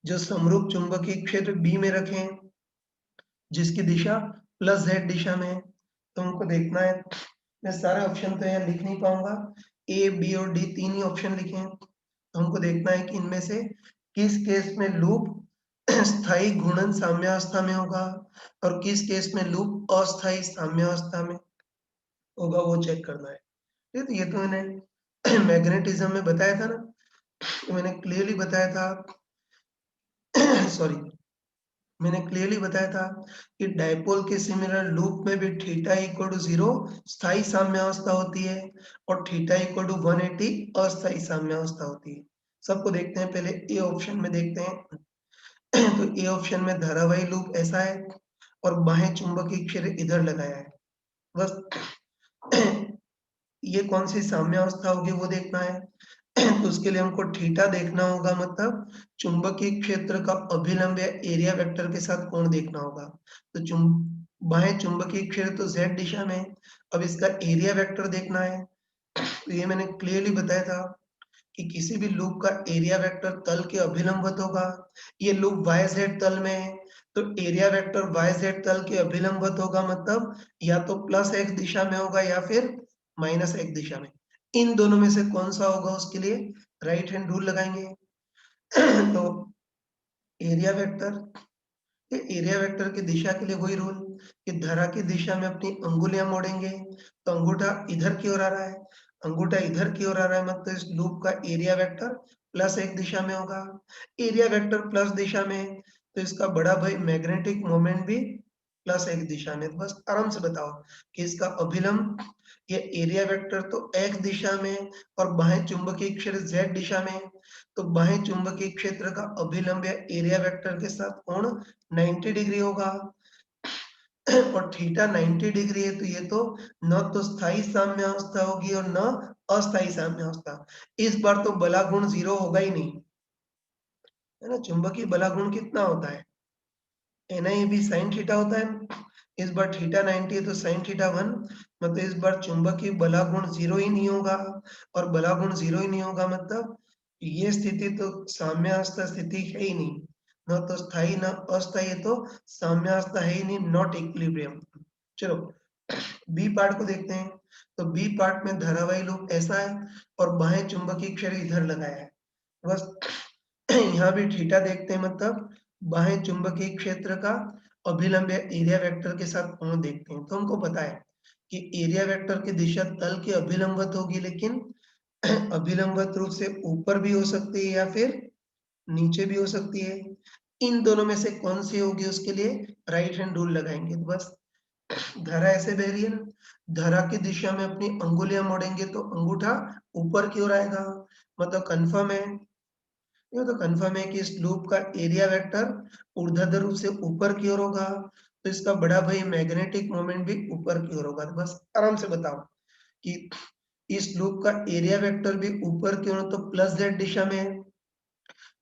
जो समरूप चुंबकीय क्षेत्र B में रखे हैं, जिसकी दिशा प्लस z दिशा में है। तुमको देखना है, मैं सारे ऑप्शन तो यहाँ लिख नहीं पाऊंगा, ए बी और डी तीन ही ऑप्शन लिखे हैं, तो हमको देखना है कि इनमें से किस केस में लूप स्थायी गुणन साम्यावस्था में होगा और किस केस में लूप अस्थायी साम्यावस्था में होगा, वो चेक करना है। ठीक है, तो ये तो मैंने मैग्नेटिज्म में बताया था ना, तो मैंने क्लियरली बताया था सॉरी, मैंने क्लियरली बताया था कि डायपोल के सिमिलर लूप में भी थीटा इक्वल टू 0 स्थायी साम्यावस्था होती है और थीटा इक्वल टू 180 अस्थायी साम्यावस्था होती है। सबको देखते हैं, पहले ए ऑप्शन में देखते हैं। तो ए ऑप्शन में धारावाही लूप ऐसा है और बाहें चुंबकीय क्षेत्र इधर लगाया है, बस ये कौन सी साम्यावस्था होगी वो देखना है। तो उसके लिए हमको थीटा देखना होगा, मतलब चुंबकीय क्षेत्र का अभिलंब या एरिया वेक्टर के साथ कोण देखना होगा। तो बाहें चुंबकीय क्षेत्र तो z दिशा में, अब इसका एरिया वेक्टर देखना है। तो ये मैंने क्लियरली बताया था कि किसी भी लूप का एरिया वेक्टर तल के अभिलंबवत होगा। ये लूप YZ तल में है, तो एरिया वेक्टर YZ तल के अभिलंबवत होगा, मतलब या तो प्लस x दिशा में होगा या फिर माइनस x दिशा में। इन दोनों में से कौन सा होगा उसके लिए राइट हैंड रूल लगाएंगे। तो एरिया वेक्टर, एरिया वेक्टर की दिशा के लिए वही रूल कि धरा की दिशा में अपनी अंगुलियां मोड़ेंगे, तो अंगूठा इधर की ओर आ रहा है, अंगूठा इधर की ओर आ रहा है, मतलब इस लूप का एरिया वेक्टर प्लस एक दिशा में होगा। एरिया वेक्टर प्लस दिशा में, तो इसका बड़ा भाई मैग्नेटिक मोमेंट भी प्लस एक दिशा में। तो बस आराम से बताओ कि इसका अभिलंब, ये एरिया वेक्टर तो x दिशा में और बाह्य चुंबकीय क्षेत्र z दिशा में, तो बाह्य चुंबकीय क्षेत्र का अभिलंब या एरिया वेक्टर के साथ कोण 90 डिग्री होगा और थीटा 90 डिग्री है, तो ये तो न तो स्थायी साम्यावस्था होगी और न अस्थायी साम्यावस्था। इस बार तो बलागुण 0 होगा ही नहीं, है ना। चुंबकीय बलागुण कितना होता है, NIB sin थीटा होता है। इस बार थीटा 90 है तो sin थीटा 1, मतलब इस बार चुंबकीय बलागुण 0 ही नहीं होगा, और बलागुण 0 ही नहीं होगा मतलब ये स्थिति तो साम्यावस्था स्थिति है ही नहीं, न तो स्थायी न अस्थायी, है तो साम्यावस्था है ही नहीं, नॉट इक्विलिब्रियम। चलो बी पार्ट को देखते हैं। तो बी पार्ट में धारावाही लूप ऐसा है और बाह्य चुंबकीय क्षेत्र इधर लगाया है, बस यहाँ भी थीटा देखते हैं, मतलब बाह्य चुंबकीय क्षेत्र का अभिलंब या एरिया वेक्टर के साथ कोण देखते हैं। तो हमको पता है कि एरिया वेक्टर की दिशा तल के अभिलंबवत होगी, लेकिन अभिलंबवत रूप से ऊपर भी हो सकती है या फिर नीचे भी हो सकती है। इन दोनों में से कौन सी होगी उसके लिए राइट हैंड रूल लगाएंगे। तो बस धारा ऐसे बह रही है ना, धारा की दिशा में अपनी अंगुलियां मोड़ेंगे तो अंगूठा ऊपर की ओर आएगा, मतलब कंफर्म है। ये तो कंफर्म है कि इस लूप का एरिया वेक्टर ऊर्ध्वाधर रूप से ऊपर की ओर होगा, तो इसका बड़ा भाई मैग्नेटिक मोमेंट भी ऊपर की ओर होगा। तो बस आराम से बताओ कि इस लूप का एरिया वेक्टर भी ऊपर की ओर, तो प्लस z दिशा में है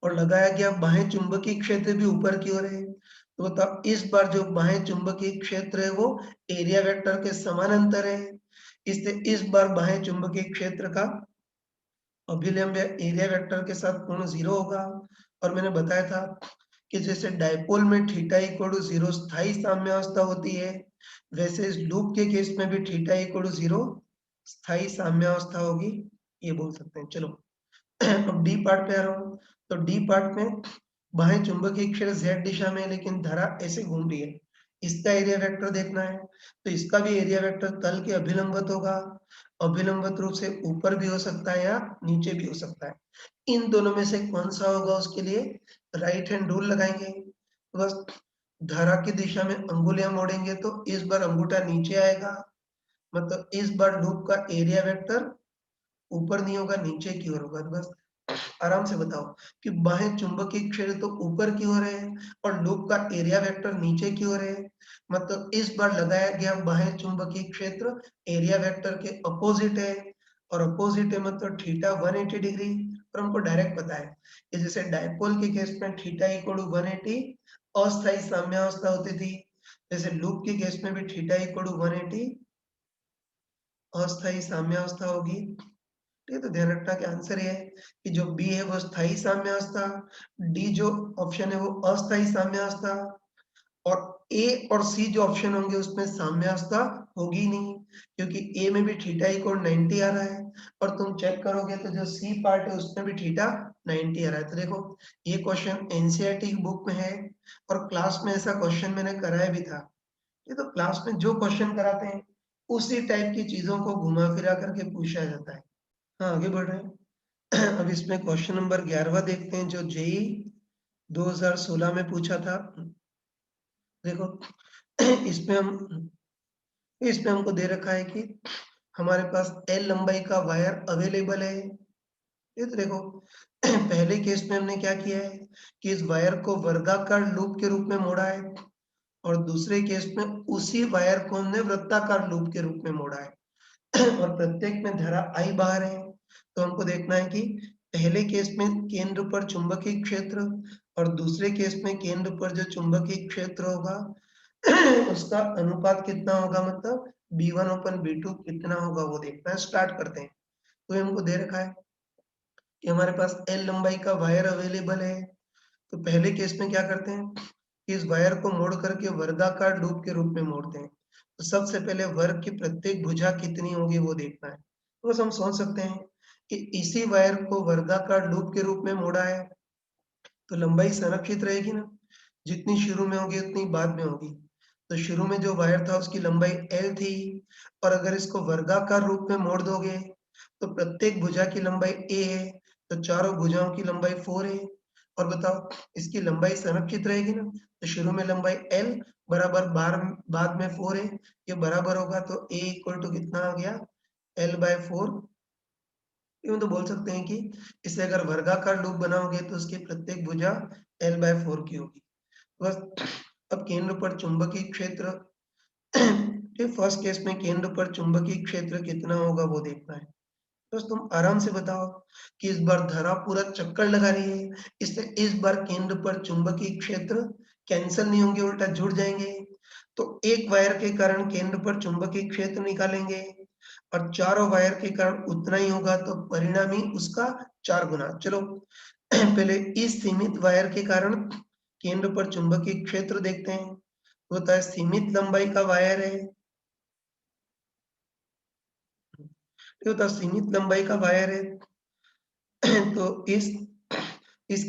और लगाया गया बाह्य चुंबकीय क्षेत्र भी ऊपर की ओर है। तो बताओ इस बार जो बाह्य चुंबकीय क्षेत्र है वो एरिया वेक्टर के समानांतर है, इसलिए इस बार बाह्य चुंबकीय क्षेत्र का अभिलंब या एरिया वेक्टर के साथ कोण 0 होगा। और मैंने बताया था कि जैसे डायपोल में थीटा इक्वल टू 0 स्थायी साम्यावस्था होती है, वैसे इस लूप के केस में भी थीटा इक्वल टू 0 स्थायी साम्यावस्था होगी, ये बोल सकते हैं। चलो अब डी पार्ट पे आ रहा हूँ। तो डी पार्ट में बाह्य चुंबकीय क्षेत्र z दिशा में है, लेकिन धारा ऐसे घूम रही है, इसका एरिया वेक्टर देखना है। तो इसका भी एरिया वेक्टर तल के अभिलंबवत होगा, अभिलंबवत रूप से ऊपर भी हो सकता है या नीचे भी हो सकता है। इन दोनों में से कौन सा होगा उसके लिए राइट हैंड रूल लगाएंगे। तो बस धारा की दिशा में अंगुलियां मोड़ेंगे तो इस बार अंगूठा नीचे आएगा, मतलब इस बार लूप का एरिया वेक्टर ऊपर नहीं होगा, नीचे की ओर होगा। तो बस आराम से बताओ कि बाह्य चुंबकीय क्षेत्र तो ऊपर की ओर है और लूप का एरिया वेक्टर नीचे की ओर है, मतलब इस बार लगाया गया बाह्य चुंबकीय क्षेत्र एरिया वेक्टर के अपोजिट है, और अपोजिट है मतलब थीटा 180 डिग्री। और हमको डायरेक्ट पता है कि जैसे डायपोल के केस में थीटा इक्वल टू 180 अस्थायी साम्यावस्था होती थी, जैसे लूप के केस में भी थीटा इक्वल टू 180 अस्थायी साम्यावस्था होगी। ठीक है, तो ध्यान रखना कि आंसर ये है कि जो बी है वो स्थायी साम्यावस्था, डी जो ऑप्शन है वो अस्थायी साम्यावस्था, और ए और सी जो ऑप्शन होंगे उसमें साम्यावस्था होगी ही नहीं, क्योंकि ए में भी थीटा इक्वल 90 आ रहा है और तुम चेक करोगे तो जो सी पार्ट है उसमें भी थीटा 90 आ रहा है। तो देखो ये क्वेश्चन एनसीईआरटी की बुक में है और क्लास में ऐसा क्वेश्चन मैंने कराया भी था। ये तो क्लास में जो क्वेश्चन कराते हैं उसी टाइप की चीजों को घुमा फिरा करके पूछा जाता है। हाँ, आगे बढ़ रहे हैं। अब इसमें क्वेश्चन नंबर 11वां देखते हैं जो जेई 2016 में पूछा था। देखो इसमें हमको दे रखा है कि हमारे पास एल लंबाई का वायर अवेलेबल है। ये तो देखो पहले केस में हमने क्या किया है कि इस वायर को वर्गाकार लूप के रूप में मोड़ा है और दूसरे केस में उसी वायर को हमने वृत्ताकार लूप के रूप में मोड़ा है। और प्रत्येक में धारा I बाहर है, तो हमको देखना है कि पहले केस में केंद्र पर चुंबकीय क्षेत्र और दूसरे केस में केंद्र पर जो चुंबकीय क्षेत्र होगा उसका अनुपात कितना होगा, मतलब B1/B2 कितना होगा वो देखना है। स्टार्ट करते हैं। तो हमको दे रखा है कि हमारे पास L लंबाई का वायर अवेलेबल है। तो पहले केस में क्या करते हैं कि इस वायर को मोड़ करके वर्गाकार लूप के रूप में मोड़ते हैं। तो सबसे पहले वर्ग की प्रत्येक भुजा कितनी होगी वो देखना है। तो बस हम सोच सकते हैं कि इसी वायर को वर्गाकार लूप के रूप में मोड़ा है तो लंबाई संरक्षित रहेगी ना, जितनी शुरू में होगी उतनी बाद में होगी। तो शुरू में जो वायर था उसकी लंबाई L थी और अगर इसको वर्गाकार रूप में मोड़ दोगे तो प्रत्येक भुजा की लंबाई A है, तो चारों भुजाओं की लंबाई 4 है। और बताओ इसकी लंबाई संरक्षित रहेगी ना, तो शुरू में लंबाई L बराबर बाद में 4 है, ये बराबर होगा तो A इक्वल टू कितना आ गया L/4। यूं तो बोल सकते हैं कि इसे अगर वर्गाकार लूप बनाओगे तो उसकी प्रत्येक भुजा L/4 की होगी। बस अब केंद्र पर चुंबकीय क्षेत्र ठीक फर्स्ट केस में केंद्र पर चुंबकीय क्षेत्र कितना होगा वो देखना है। बस तुम आराम से बताओ कि इस बार धरा पूरा चक्कर लगा रही है, इसलिए इस बार केंद्र पर चुंबकीय क्षेत्र कैंसिल नहीं होंगे, उल्टा जुड़ जाएंगे। तो एक वायर के कारण केंद्र पर चुंबकीय क्षेत्र निकालेंगे और चारों वायर के कारण उतना ही होगा, तो परिणामी उसका 4 गुना। चलो पहले इस सीमित वायर के कारण केंद्र पर चुंबकीय क्षेत्र देखते हैं। होता है सीमित लंबाई का वायर है, ये होता है सीमित लंबाई का वायर है। तो इस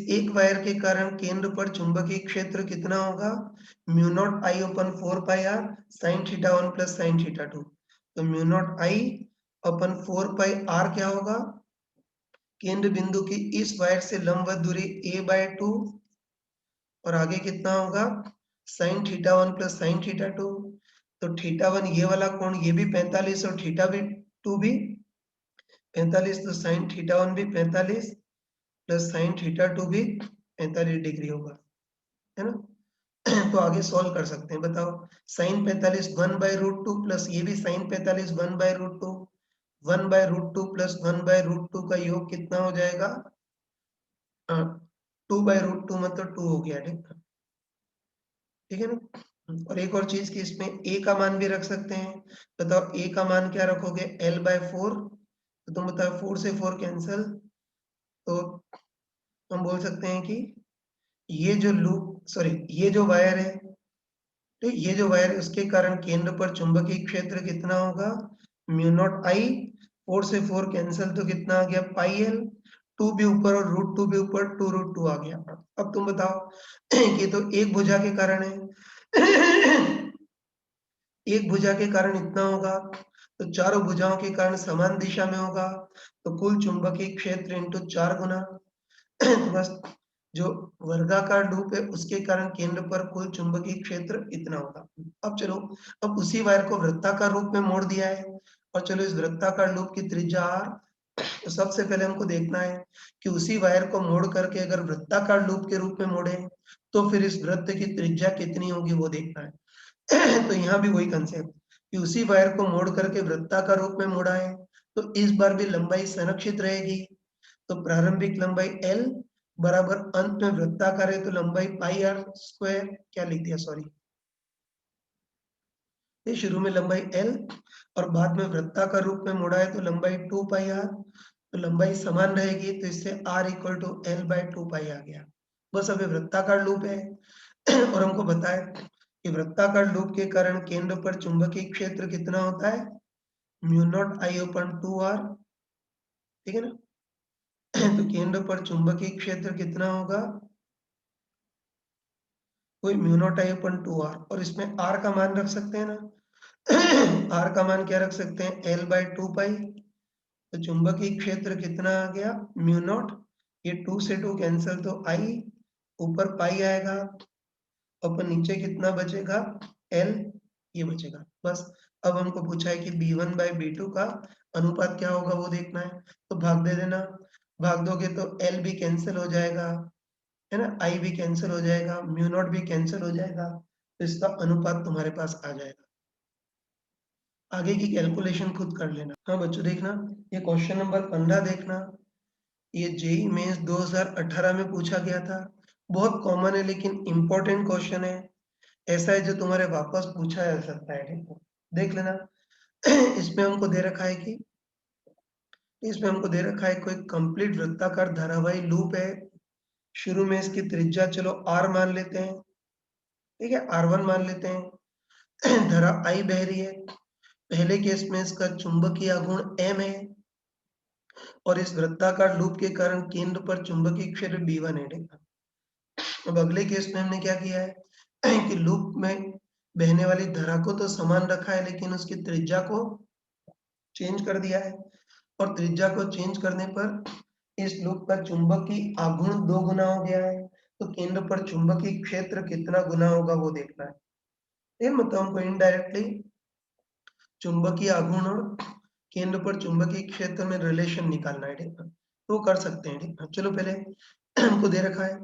एक वायर के कारण केंद्र पर चुंबकीय क्षेत्र कितना होगा, mu not I upon 4 pi r sine theta 1 plus sine theta 2। तो mu not I upon 4 pi r क्या होगा, केंद्र बिंदु की इस वायर से लंबवत दूरी a/2 और आगे कितना होगा sine theta 1 plus sine theta 2। तो थीटा 1 ये वाला कोण ये भी 45 और थीटा भी 2 भी 45, तो साइन थीटा 1 भी 45 प्लस साइन थीटा 2 भी 45 डिग्री होगा, है ना। तो आगे सॉल्व कर सकते हैं। बताओ साइन 45 1/√2 प्लस ये भी साइन 45 1/√2, 1/√2 प्लस 1/√2 का योग कितना हो जाएगा 2/√2 मतलब 2 हो गया। ठीक है ना। और एक और चीज की इसमें a का मान भी रख सकते हैं। बताओ a का मान क्या रखोगे L/4, तो तुम बताओ 4 से 4 कैंसिल, तो हम बोल सकते हैं कि ये जो लूप सॉरी ये जो वायर है, तो ये जो वायर है उसके कारण केंद्र पर चुंबकीय क्षेत्र कितना होगा म्यू नॉट आई, 4 से 4 कैंसिल तो कितना आ गया पाई एल, 2 भी ऊपर और √2 भी ऊपर, 2√2 आ गया। अब तुम बताओ कि तो एक भुजा के कारण है एक भुजा के कारण इतना होगा, तो चारों भुजाओं के कारण समान दिशा में होगा, तो कुल चुंबकीय क्षेत्र इंटू 4 गुना। तो बस जो वर्गाकार लूप है उसके कारण केंद्र पर कुल चुंबकीय क्षेत्र इतना होगा। अब चलो अब उसी वायर को वृत्ताकार रूप में मोड़ दिया है और चलो इस वृत्ताकार लूप की त्रिज्या r। तो सबसे पहले हमको देखना है कि उसी वायर को मोड़ करके अगर वृत्ताकार लूप के रूप में मोड़े तो फिर इस वृत्त की त्रिज्या कितनी होगी वो देखना है। तो यहाँ भी वही कंसेप्ट कि उसी वायर को मोड़ करके वृत्ताकार रूप में मोड़ा है, तो इस बार भी लंबाई संरक्षित रहेगी। तो प्रारंभिक लंबाई L बराबर अंत में वृत्ताकार है तो लंबाई πr², क्या लिख दिया सॉरी, ये शुरू में लंबाई L और बाद में वृत्ताकार रूप में मोड़ा है तो लंबाई 2πr, तो लंबाई समान रहेगी, तो इससे r इक्वल टू L/2 पाई आ गया। बस अब ये वृत्ताकार लूप है और हमको बताए कि वृत्ताकार लूप के कारण केंद्र पर चुंबकीय क्षेत्र कितना होता है, mu not I upon 2 r, ठीक है ना। तो केंद्र पर चुंबकीय क्षेत्र कितना होगा, कोई mu not I upon 2 r, और इसमें आर का मान रख सकते हैं ना। आर का मान क्या रख सकते हैं, एल बाई 2 पाई। तो चुंबकीय क्षेत्र कितना आ गया, म्यू नॉट, ये 2 से 2 कैंसिल तो आई, ऊपर पाई आएगा, और नीचे कितना बचेगा, एल, ये बचेगा बस। अब हमको पूछा है कि B1 बाई B2 का अनुपात क्या होगा वो देखना है, तो भाग दे देना। भाग दोगे तो एल भी कैंसिल हो जाएगा, है ना, आई भी कैंसिल हो जाएगा, म्यू नॉट भी कैंसिल हो जाएगा, तो इसका अनुपात तुम्हारे पास आ जाएगा। आगे की कैलकुलेशन खुद कर लेना। हाँ बच्चों देखना, ये क्वेश्चन नंबर 15 देखना, ये जेई मेंस 2018 में पूछा गया था। बहुत कॉमन है लेकिन इंपॉर्टेंट क्वेश्चन है, ऐसा है जो तुम्हारे वापस पूछा जा सकता है, ठीक है, देख लेना। इसमें हमको दे रखा है कि कोई कंप्लीट वृत्ताकार धारावाही लूप है। शुरू में इसकी त्रिज्या चलो आर मान लेते हैं, ठीक है, R1 मान लेते हैं। धारा आई बह रही है। पहले केस में इसका चुंबकीय आघूर्ण m है, और इस वृत्ताकार लूप के कारण केंद्र पर चुंबकीय क्षेत्र B1 है, ठीक है। अब अगले केस में हमने क्या किया है कि लूप में बहने वाली धारा को तो समान रखा है, लेकिन उसकी त्रिज्या को चेंज कर दिया है, और त्रिज्या को चेंज करने पर इस लूप का चुंबकीय आघूर्ण 2 गुना हो गया है। तो केंद्र पर चुंबकीय क्षेत्र कितना गुना होगा वो देखना है। ये मतलब हमको इनडायरेक्टली चुंबकीय आघूर्ण और केंद्र पर चुंबकीय क्षेत्र में रिलेशन निकालना है, ठीक है, तो कर सकते हैं, ठीक है। चलो पहले हमको दे रखा है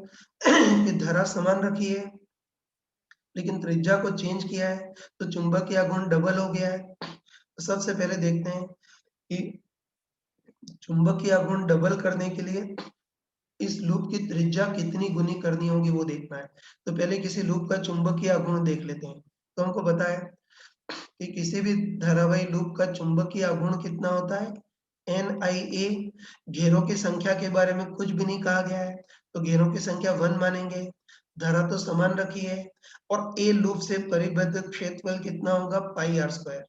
कि धारा समान रखी है लेकिन त्रिज्या को चेंज किया है, तो चुंबकीय आघूर्ण डबल हो गया है। तो सबसे पहले देखते हैं कि चुंबकीय आघूर्ण डबल करने के लिए इस लूप की त्रिज्या कितनी गुनी करनी होगी वो देखना है। तो पहले किसी लूप का चुंबकीय आघूर्ण देख लेते हैं। तो हमको पता है कि किसी भी धारावाही लूप का चुंबकीय आघूर्ण कितना होता है, NIA। घेरों की संख्या के बारे में कुछ भी नहीं कहा गया है, तो घेरों की संख्या 1 मानेंगे। धारा तो समान रखी है, और A लूप से परिबद्ध क्षेत्रफल कितना होगा, पाई आर स्क्वायर।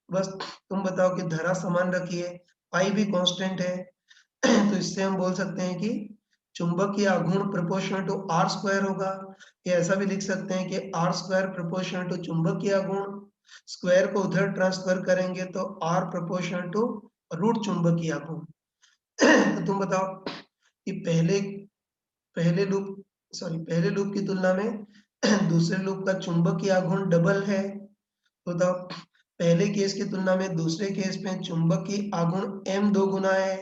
बस तुम बताओ कि धारा समान रखी है, पाई भी कांस्टेंट है, तो इससे हम बोल सकते हैं कि चुंबकीय आघूर्ण प्रोपोर्शनल टू आर स्क्वायर होगा। या ऐसा भी लिख सकते हैं कि आर स्क्वायर प्रोपोर्शनल टू चुंबकीय आघूर्ण, स्क्वायर को उधर ट्रांसफर करेंगे तो आर प्रोपोर्शनल टू रूट चुंबकीय आघूर्ण। तो तुम बताओ कि पहले लूप की तुलना में दूसरे लूप का चुंबकीय आघूर्ण डबल है, तो बताओ पहले केस की तुलना में दूसरे केस में चुंबकीय आघूर्ण m 2 गुना है,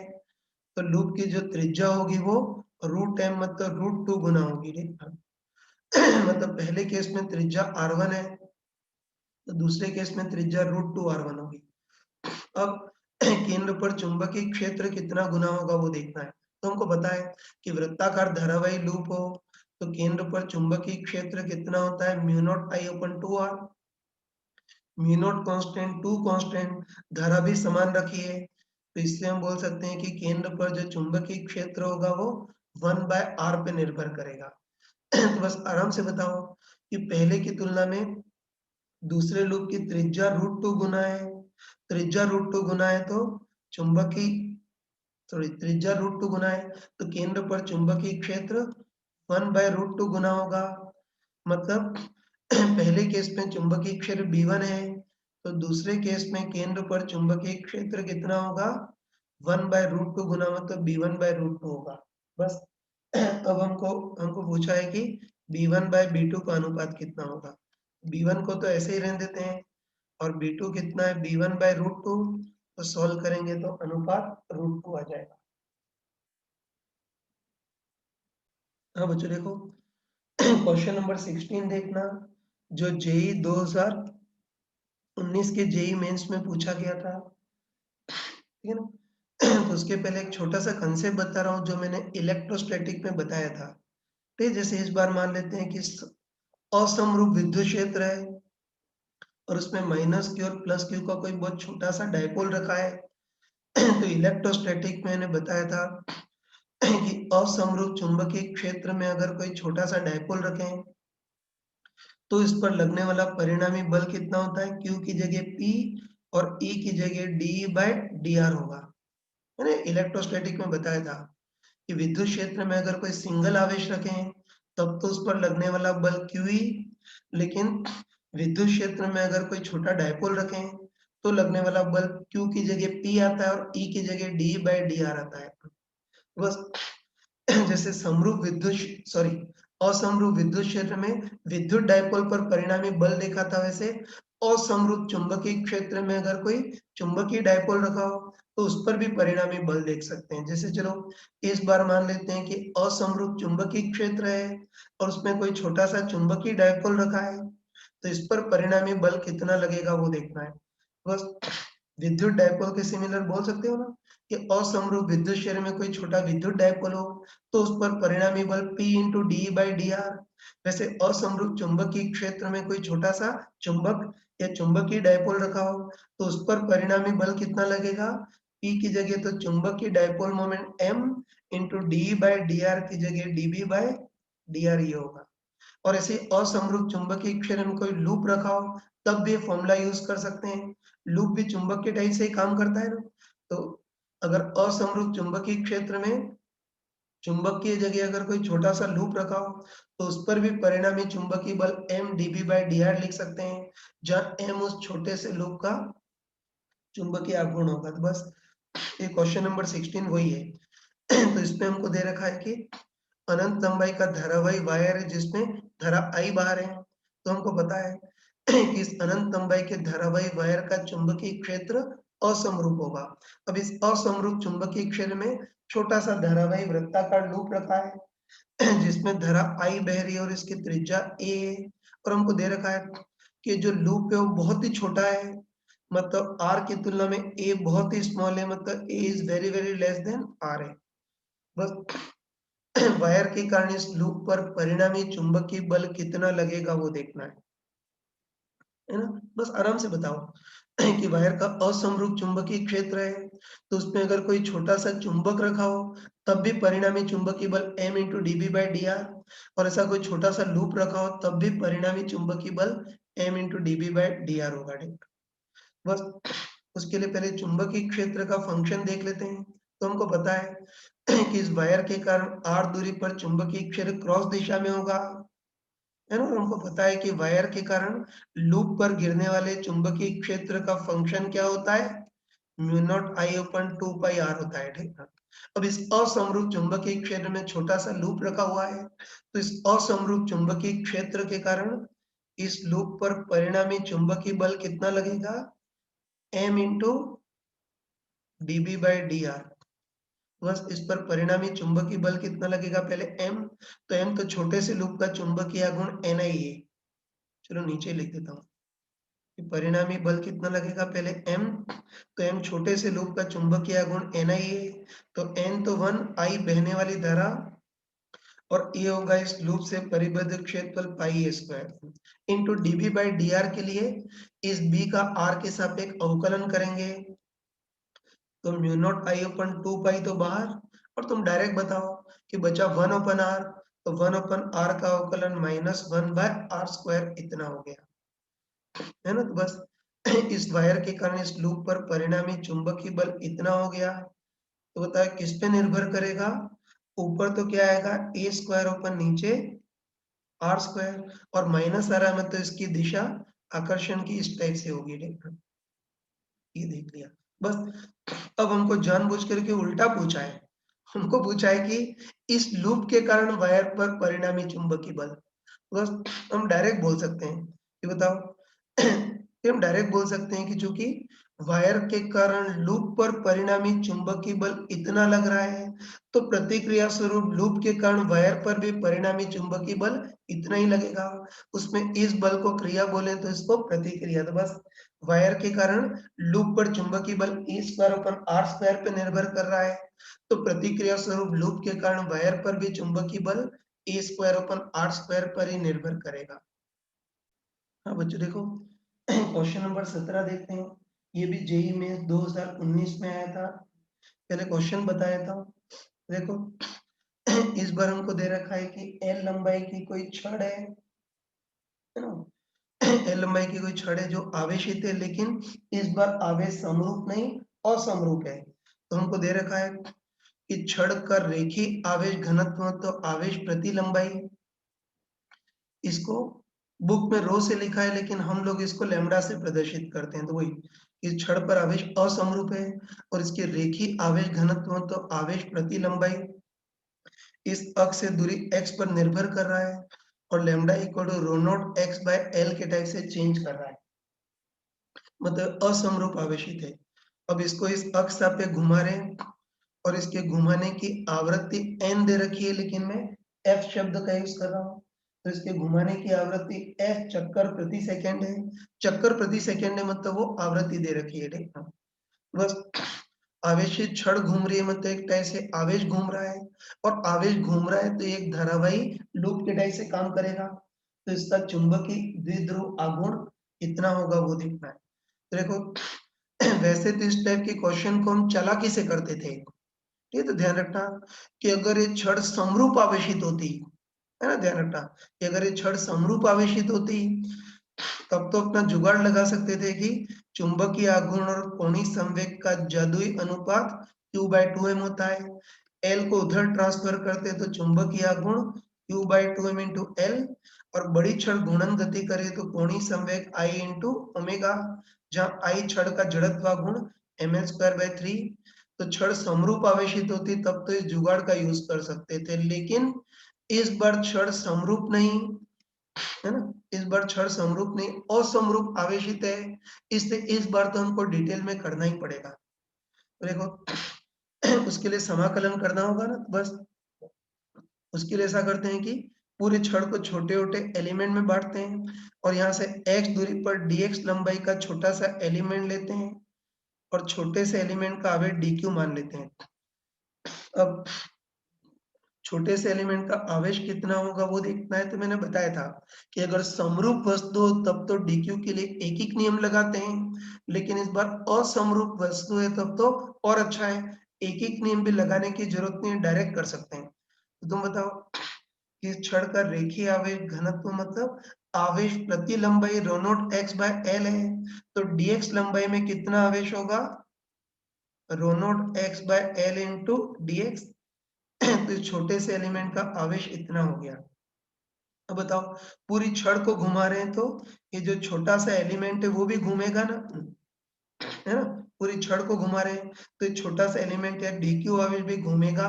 तो लूप की जो त्रिज्या होगी वो रूट m मतलब रूट 2 गुना होगी, ठीक है। मतलब पहले केस में त्रिज्या R1 है, तो दूसरे केस में त्रिज्या रूट 2 R1 होगी। अब केंद्र पर चुंबकीय क्षेत्र कितना गुना होगा वो देखना है। तो हमको पता है कि वृत्ताकार धारावाही लूप हो तो केंद्र पर चुंबकीय क्षेत्र कितना होता है, mu not I upon 2 r. Mu not constant, 2 constant, धारा भी समान रखी है, तो इससे हम बोल सकते हैं कि केंद्र पर जो चुंबकीय क्षेत्र होगा वो 1 बाय आर पे निर्भर करेगा। तो बस आराम से बताओ कि पहले की तुलना में दूसरे लूप की त्रिज्या रूट 2 गुना है। त्रिज्या रूट 2 गुना है तो चुंबकीय त्रिज्या रूट 2 गुना है, तो केंद्र पर चुंबकीय क्षेत्र 1 बाय रूट 2 गुना होगा। मतलब पहले केस में चुंबकीय क्षेत्र B1 है, तो दूसरे केस में केंद्र पर चुंबकीय क्षेत्र कितना होगा, 1 बाय रूट 2 गुना, मतलब B1 बाय रूट 2 होगा। बस अब हमको हमको पूछा है कि B1 बाय B2 का अनुपात कितना होगा। B1 को तो ऐसे ही रहने देते हैं, और B2 कितना है, B1 बाय रूट 2, तो सॉल्व करेंगे तो अनुपात रूट 2 आ जाएगा। हाँ बच्चों देखो, क्वेश्चन नंबर 16 देखना, जो जेई 2019 के जेई मेंस में पूछा गया था, ठीक है ना। तो उसके पहले एक छोटा सा कंसेप्ट बता रहा हूँ जो मैंने इलेक्ट्रोस्टैटिक में बताया था, ठीक है। जैसे इस बार मान लेते हैं कि असमरूप विद्युत क्षेत्र है, और उसमें माइनस क्यू और प्लस क्यू का कोई बहुत छोटा सा डायपोल रखा है। तो इलेक्ट्रोस्टैटिक में मैंने बताया था कि असमरूप चुंबकीय क्षेत्र में अगर कोई छोटा सा डायपोल रखें तो इस पर लगने वाला परिणामी बल कितना होता है? Q की जगह P और E की जगह dE/dr होगा। मैंने इलेक्ट्रोस्टैटिक में बताया था कि विद्युत क्षेत्र में अगर कोई सिंगल आवेश रखें तब तो उस पर लगने वाला बल QE, लेकिन विद्युत क्षेत्र में अगर कोई छोटा डायपोल रखें तो लगने वाला बल Q की जगह P आता है और E की जगह dE/dr आता है। बस जैसे समरूप विद्युत सॉरी असमरूप विद्युत क्षेत्र में विद्युत डायपोल पर परिणामी बल देखा था, वैसे असमरूप चुंबकीय क्षेत्र में अगर कोई चुंबकीय डायपोल रखा हो तो उस पर भी परिणामी बल देख सकते हैं। जैसे चलो इस बार मान लेते हैं कि असमरूप चुंबकीय क्षेत्र है और उसमें कोई छोटा सा चुंबकीय डायपोल रखा है, तो इस पर परिणामी बल कितना लगेगा वो देखना है। बस विद्युत डायपोल के सिमिलर बोल सकते हो ना कि असमरूप विद्युत क्षेत्र में कोई छोटा विद्युत डायपोल हो तो उस पर परिणामी बल P into dE/dr। वैसे असमरूप चुंबकीय क्षेत्र में कोई छोटा सा चुंबक या चुंबकीय डायपोल रखा हो तो उस पर परिणामी बल कितना लगेगा? P की जगह तो चुंबकीय dipole moment M into dE/dr की जगह dB/dr ये होगा। और ऐसे असमरूप चुंबकीय क्षेत्र में कोई लूप रखा हो तब भी ये फॉर्मूला यूज कर सकते हैं। लूप भी चुंबक के टाइप से ही काम करता है ना। तो अगर असमरूप चुंबकीय क्षेत्र में चुंबक की जगह अगर कोई छोटा सा लूप रखा हो तो उस पर भी परिणामी चुंबकीय बल M dB/dr लिख सकते हैं, जहां M उस छोटे से लूप का चुंबकीय आघूर्ण होगा। तो बस ये क्वेश्चन नंबर 16 वही है। तो इसमें हमको दे रखा है कि अनंत लंबाई का धारावाही वायर है जिसमें धारा I बाहर है। तो हमको पता है कि इस अनंत लंबाई के धारावाही वायर का चुंबकीय क्षेत्र असमरूप होगा। अब इस असमरूप चुंबकीय क्षेत्र में छोटा सा धारावाही वृत्ताकार लूप रखा है जिसमें धारा I बह रही है और इसकी त्रिज्या A है। और हमको दे रखा है कि जो लूप है वो बहुत ही छोटा है, मतलब R की तुलना में A बहुत ही स्मॉल है, मतलब A is very very less than R है। बस वायर के कारण इस लूप पर परिणामी चुंबकीय बल कितना लगेगा वो देखना है ना। बस आराम से बताओ कि वायर का असमरूप चुंबकीय क्षेत्र है तो उसमें अगर कोई छोटा सा चुंबक रखा हो तब भी परिणामी चुंबकीय बल M into dB/dr, और ऐसा कोई छोटा सा लूप रखा हो तब भी परिणामी चुंबकीय बल M into dB/dr होगा। ठीक, बस उसके लिए पहले चुंबकीय क्षेत्र का फंक्शन देख लेते हैं। तो हमको पता है कि इस वायर के कारण r दूरी पर चुंबकीय क्षेत्र क्रॉस दिशा में होगा, है ना। और हमको पता है कि वायर के कारण लूप पर गिरने वाले चुंबकीय क्षेत्र का फंक्शन क्या होता है? Mu not I upon 2 pi r होता है। ठीक है। अब इस असमरूप चुंबकीय क्षेत्र में छोटा सा लूप रखा हुआ है तो इस असमरूप चुंबकीय क्षेत्र के कारण इस लूप पर परिणामी चुंबकीय बल कितना लगेगा? M into dB/dr। बस इस पर परिणामी चुंबकीय बल कितना लगेगा? पहले M, तो M तो छोटे से लूप का चुंबकीय आघूर्ण Ni है। चलो नीचे लिख देता हूँ कि परिणामी बल कितना लगेगा। पहले M, तो M छोटे से लूप का चुंबकीय आघूर्ण Ni है, तो N तो 1 I बहने वाली धारा और ये होगा इस लूप से परिबद्ध क्षेत्रफल पाई a स्क्वायर इंटू dB/dr के लिए इस B का R के सापेक्ष अवकलन करेंगे तो म्यू नॉट I अपन 2 पाई तो बाहर, और तुम डायरेक्ट बताओ कि बचा 1 अपन R, तो 1 अपन R का अवकलन -1/r² इतना हो गया, है ना। तो बस इस वायर के कारण इस लूप पर परिणामी चुंबकीय बल इतना हो गया। तो बताए किस पे निर्भर करेगा? ऊपर तो क्या आएगा a स्क्वायर अपन नीचे r स्क्वायर, और माइनस आ रहा है मतलब इसकी दिशा आकर्षण की इस टाइप से होगी। देखना, ये देख लिया। बस अब हमको जानबूझ करके उल्टा पूछा है। हमको पूछा है कि इस लूप के कारण वायर पर परिणामी चुंबकीय बल। बस हम डायरेक्ट बोल सकते हैं कि बताओ कि हम डायरेक्ट बोल सकते हैं कि चूंकि वायर के कारण लूप पर परिणामी चुंबकीय बल इतना लग रहा है तो प्रतिक्रिया स्वरूप लूप के कारण वायर पर भी परिणामी चुंबकीय बल इतना ही लगेगा। उसमें इस बल को क्रिया बोले तो इसको प्रतिक्रिया। तो बस वायर के कारण लूप पर चुंबकीय बल E square upon R square पे निर्भर कर रहा है, तो प्रतिक्रिया स्वरूप लूप के कारण वायर पर भी चुंबकीय बल ए स्क्वायर अपन आर स्क्वायर पर ही निर्भर करेगा। हाँ बच्चों देखो क्वेश्चन नंबर 17 देखते हैं। ये भी जेई में 2019 में आया था। पहले क्वेश्चन बताया था। देखो इस बार हमको दे रखा है कि एल लंबाई की कोई छड़ है है ना। एल लंबाई की कोई छड़ है जो आवेशित है, लेकिन इस बार आवेश समरूप नहीं असमरूप है। तो हमको दे रखा है कि छड़ का रेखीय आवेश घनत्व तो आवेश प्रति लंबाई, इसको बुक में रो से लिखा है लेकिन हम लोग इसको लैम्ब्डा से प्रदर्शित करते हैं। तो वही इस छड़ पर आवेश असमरूप है और इसके रेखीय आवेश घनत्व तो आवेश प्रति लंबाई इस अक्ष से दूरी x पर निर्भर कर रहा है और lambda equal to rho not x by L के टाइप से चेंज कर रहा है, मतलब असमरूप आवेशित है। अब इसको इस अक्ष पे घुमा रहे हैं और इसके घुमाने की आवृत्ति n दे रखी है, लेकिन मैं f शब्द का यूज कर रहा हूँ। तो इसके घुमाने की आवृत्ति f चक्कर प्रति सेकंड है। चक्कर प्रति सेकंड है मतलब वो आवृत्ति दे रखी है, ठीक है। बस आवेशित छड़ घूम रही है मतलब एक टाइप से आवेश घूम रहा है और आवेश घूम रहा है तो एक धारावाही लूप के टाइप से काम करेगा। तो इसका चुंबकीय द्विध्रुव आघूर्ण कितना होगा वो देखना है। तो देखो वैसे तो इस टाइप के क्वेश्चन को हम चालाकी से करते थे, ये तो ध्यान रखना कि अगर ये छड़ समरूप आवेशित होती है ना, ध्यान रखना कि अगर ये छड़ समरूप आवेशित होती तब तो अपना जुगाड़ लगा सकते थे कि चुंबकीय आघूर्ण और कोणीय संवेग का जादुई अनुपात Q/2m होता है। L को उधर ट्रांसफर करते तो चुंबकीय आघूर्ण Q/2m into L और बड़ी छड़ घूर्णन गति करे तो कोणीय संवेग I into ओमेगा, जहाँ I छड़ का जड़त्व गुण ml²/3। तो छड़ समरूप आवेशित होती तब तो इस जुगाड़ का यूज कर सकते थे, लेकिन इस बार छड़ समरूप नहीं है ना, इस बार छड़ समरूप नहीं असमरूप आवेशित है, इसलिए इस बार तो हमको डिटेल में करना ही पड़ेगा। तो देखो उसके लिए समाकलन करना होगा ना, बस उसके लिए ऐसा करते हैं कि पूरे छड़ को छोटे-छोटे एलिमेंट में बांटते हैं और यहाँ से x दूरी पर dx लंबाई का छोटा सा एलिमेंट लेते हैं और छोटे से एलिमेंट का आवेश dq मान लेते हैं। अब छोटे से एलिमेंट का आवेश कितना होगा वो देखना है। तो मैंने बताया था कि अगर समरूप वस्तु हो तब तो dq के लिए एक ही नियम लगाते हैं, लेकिन इस बार असमरूप वस्तु है तब तो और अच्छा है, एक एक नियम भी लगाने की जरूरत नहीं है, डायरेक्ट कर सकते हैं। तो तुम बताओ कि इस छड़ का रेखीय आवेश घनत्व मतलब आवेश प्रति लंबाई rho not x by L है, तो dx लंबाई में कितना आवेश होगा, rho not x by L into dx। तो इस छोटे से एलिमेंट का आवेश इतना हो गया। अब बताओ पूरी छड़ को घुमा रहे हैं तो ये जो छोटा सा एलिमेंट है वो भी घूमेगा ना, है ना। पूरी छड़ को घुमा रहे हैं तो ये छोटा सा एलिमेंट है dq आवेश भी घूमेगा।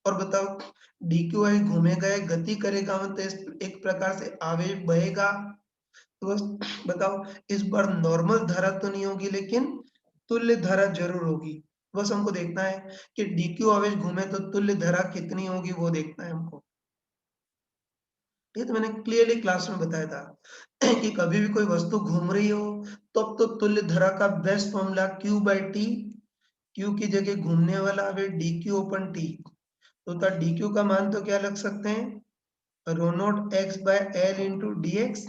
और बताओ dq आवेश घूमेगा या गति करेगा मतलब एक प्रकार से आवेश बहेगा। तो बस बताओ इस बार नॉर्मल धारा तो नहीं होगी लेकिन तुल्य धारा जरूर होगी। बस हमको देखना है कि dq आवेश घूमे तो तुल्य धारा कितनी होगी वो देखना है हमको। ये तो मैंने क्लियरली क्लास में बताया था कि कभी भी कोई वस्तु घूम रही हो तब तो तुल्य धारा का बेस्ट फॉर्मूला Q/T, Q की जगह घूमने वाला आवेश dq/T। तो dq का मान तो क्या लग सकते हैं, rho not x by L into dx।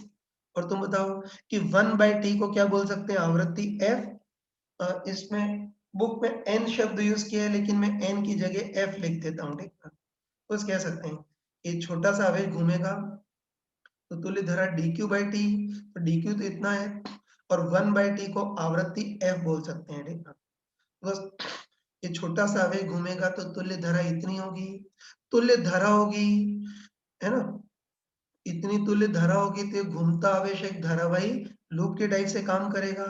और तुम बताओ कि 1/t को क्या बोल सकते हैं, आवृत्ति f। इसमें बुक में n शब्द यूज किया है लेकिन मैं n की जगह f लिख देता हूँ, ठीक है। तो कह सकते हैं ये छोटा सा आवेश घूमेगा तो तुल्य धारा dq/t, तो dq तो इतना है और 1/t को आवृत्ति f बोल सकते हैं, ठीक है। बस ये छोटा सा आवेश घूमेगा तो तुल्य धारा इतनी होगी, तुल्य धारा होगी, है ना। इतनी तुल्य धारा होगी तो ये घूमता आवेश एक धारावाही लूप के टाइप से काम करेगा,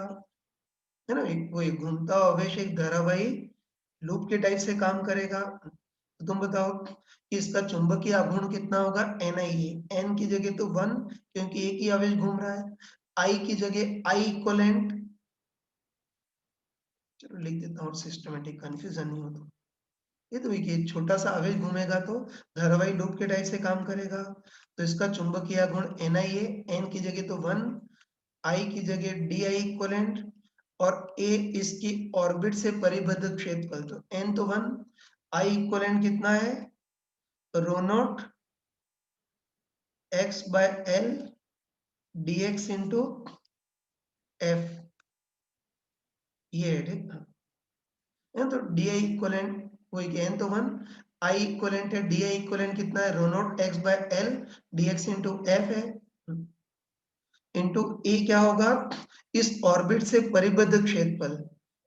है ना। वो एक घूमता आवेश एक धारावाही लूप के टाइप से काम करेगा। तो तुम बताओ कि इसका चुंबकीय आघूर्ण कितना होगा, Ni है। N की जगह तो 1 क्योंकि एक ही आवेश घूम रहा है, I की जगह I इक्विवेलेंट, चलो लिख देता हूँ सिस्टमेटिक कंफ्यूजन नहीं हो तो। ये तो देखिए छोटा सा आवेश घूमेगा तो धारावाही लूप के टाइप से काम करेगा। तो इसका चुंबकीय आघूर्ण Ni है, N की जगह तो 1, I की जगह Di इक्विवेलेंट और A इसकी ऑर्बिट से परिबद्ध क्षेत्रफल, तो N तो 1, I इक्विवेलेंट कितना है, rho not x by L dx into F, ये है, ठीक है। तो डी आई इक्वलेंट वही के n तो 1, आई इक्वलेंट है, डी आई इक्वलेंट कितना है, rho not x by L dx into F है। इंटू ए क्या होगा, इस ऑर्बिट से परिबद्ध क्षेत्रफल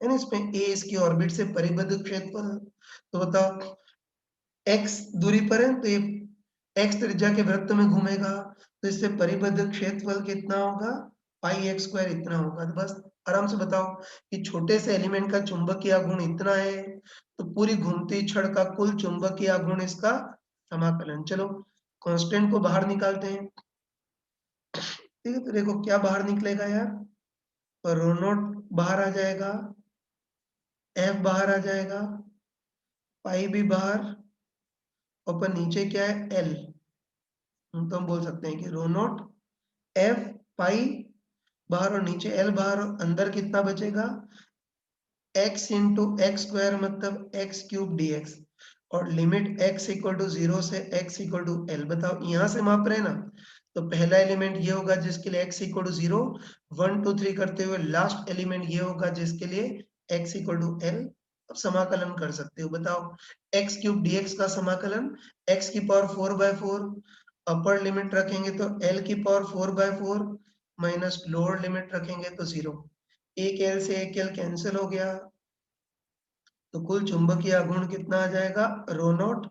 है ना, इसमें ए इसकी ऑर्बिट से परिबद्ध क्षेत्रफल। तो बताओ x दूरी पर है तो ये x त्रिज्या के वृत्त में घूमेगा, तो इससे परिबद्ध क्षेत्रफल कितना होगा, पाई x स्क्वायर इतना होगा। तो बस आराम से बताओ कि छोटे से एलिमेंट का चुंबकीय आघूर्ण इतना है, तो पूरी घूमती छड़ का कुल चुंबकीय आघूर्ण इसका समाकलन। चलो कांस्टेंट को बाहर निकालते हैं। ठीक है, तो देखो क्या बाहर निकलेगा यार, तो रो नॉट बाहर आ जाएगा, एफ बाहर आ जाएगा, पाई भी बाहर, और पर नीचे क्या है एल। तो हम बोल सकते हैं कि रो नॉट एफ पाई बाहर और नीचे एल बाहर, और अंदर कितना बचेगा, x इंटू एक्स स्क्वायर मतलब एक्स क्यूब डी एक्स, और लिमिट x इक्वल टू 0 से x इक्वल टू एल। बताओ यहाँ से माप रहे हैं ना, तो पहला एलिमेंट ये होगा जिसके लिए x इक्वल टू 0, 1 2 3 करते हुए लास्ट एलिमेंट ये होगा जिसके लिए x इक्वल टू एल। अब समाकलन कर सकते हो। बताओ x क्यूब dx का समाकलन, x की पावर 4/4, अपर लिमिट रखेंगे तो l की पावर 4/4 माइनस लोअर लिमिट रखेंगे तो 0। एक एल से एक एल कैंसिल हो गया, तो कुल चुंबकीय आघूर्ण कितना आ जाएगा, रो नॉट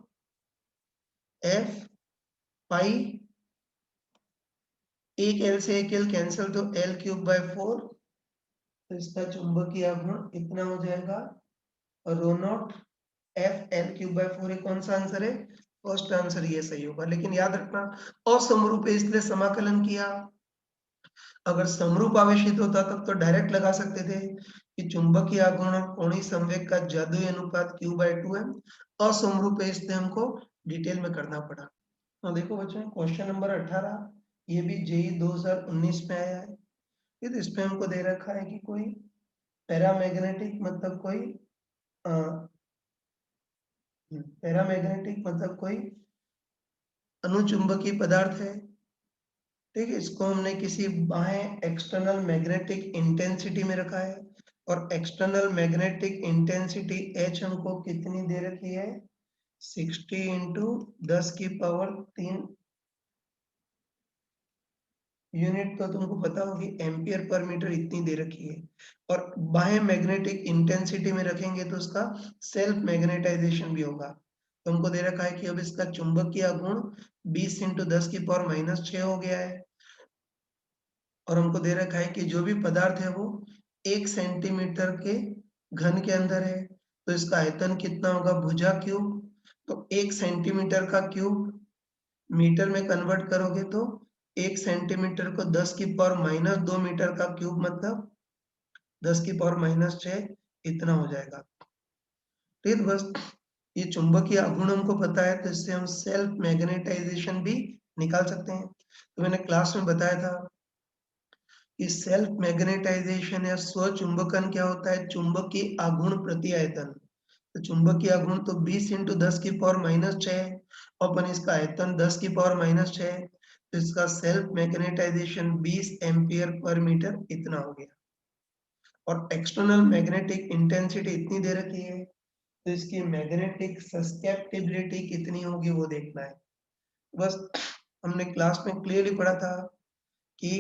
एफ पाई, एक एल से एक एल कैंसिल तो एल क्यूब बाय 4, तो इसका चुंबकीय आघूर्ण कितना हो जाएगा, rho naught F L cube by 4। कौन सा आंसर है, फर्स्ट आंसर ये सही होगा। लेकिन याद रखना असमरूप है इसलिए समाकलन किया, अगर समरूप आवेशित होता तब तो डायरेक्ट लगा सकते थे कि चुंबकीय आघूर्ण और कोणीय संवेग का जादुई अनुपात Q/2 है। असमरूप है इसलिए हमको डिटेल में करना पड़ा। तो देखो बच्चों क्वेश्चन नंबर 18, ये भी जेई 2019 में आया है। फिर इसमें हमको दे रखा है कि कोई पैरामैग्नेटिक मतलब कोई पैरामैग्नेटिक मतलब कोई अनुचुंबकीय पदार्थ है। ठीक है, इसको हमने किसी बाएं एक्सटर्नल मैग्नेटिक इंटेंसिटी में रखा है, और एक्सटर्नल मैग्नेटिक इंटेंसिटी H हमको कितनी दे रखी है, 60 इंटू 10 की पावर 3 यूनिट, तो तुमको पता होगी एम्पियर पर मीटर इतनी दे रखी है। और बाह्य मैग्नेटिक इंटेंसिटी में रखेंगे तो उसका सेल्फ मैग्नेटाइजेशन भी होगा। तो हमको दे रखा है कि अब इसका चुंबकीय आघूर्ण 20 इंटू 10 की पावर -6 हो गया है, और हमको दे रखा है कि जो भी पदार्थ है वो 1 सेंटीमीटर के घन के अंदर है, तो इसका आयतन कितना होगा, भुजा क्यूब। तो 1 सेंटीमीटर का क्यूब मीटर में कन्वर्ट करोगे तो 1 सेंटीमीटर को 10 की पावर -2 मीटर का क्यूब मतलब 10 की पावर -6 इतना हो जाएगा। ठीक है, बस ये चुंबकीय आघूर्ण हमको पता है, तो इससे हम सेल्फ मैग्नेटाइजेशन भी निकाल सकते हैं। तो मैंने क्लास में बताया था कि सेल्फ मैग्नेटाइजेशन या स्वचुंबकन क्या होता है, चुंबकीय आघूर्ण प्रति आयतन। तो चुंबकीय आघूर्ण तो 20 इंटू 10 की पावर -6, और अपन इसका आयतन 10 की पावर -6, तो इसका self magnetisation 20 ampere per metre इतना हो गया। और एक्सटर्नल मैग्नेटिक इंटेंसिटी इतनी दे रखी है, तो इसकी मैग्नेटिक सस्केप्टिबिलिटी कितनी होगी वो देखना है। बस हमने क्लास में क्लियरली पढ़ा था कि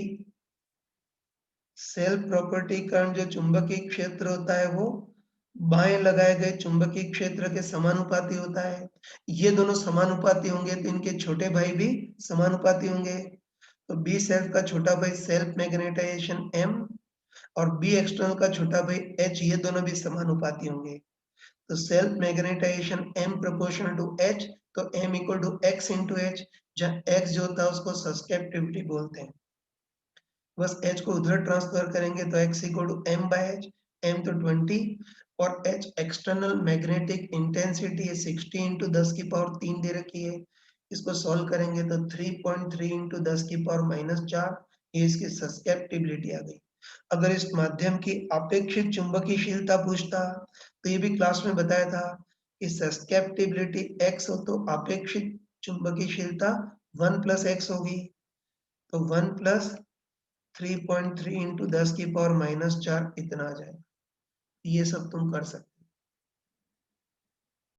सेल्फ प्रॉपर्टी का जो चुंबकीय क्षेत्र होता है वो बाएं लगाए गए चुंबकीय क्षेत्र के समानुपाती होता है। ये दोनों समानुपाती होंगे तो इनके छोटे भाई भी समानुपाती होंगे। तो बी सेल्फ का छोटा भाई सेल्फ मैग्नेटाइजेशन M, और बी एक्सटर्नल का छोटा भाई H, ये दोनों भी समानुपाती होंगे। तो self magnetization M proportional to H, तो M equal to X into H, जहाँ X जो होता है उसको सस्केप्टिविटी बोलते हैं। बस H को उधर ट्रांसफर करेंगे तो X equal to M by H, M तो 20, और H external magnetic intensity 60 into 10 की पावर 3 दे रखी है। इसको सॉल्व करेंगे तो 3.3 इंटू 10 की पावर -4, ये इसकी सस्केप्टिबिलिटी आ गई। अगर इस माध्यम की अपेक्षित चुंबकीयशीलता पूछता तो ये भी क्लास में बताया था कि सस्केप्टिबिलिटी X हो तो अपेक्षित चुंबकीयशीलता 1 + X होगी, तो 1 + 3.3 इंटू 10 की पावर -4 इतना आ जाएगा। ये सब तुम कर सकते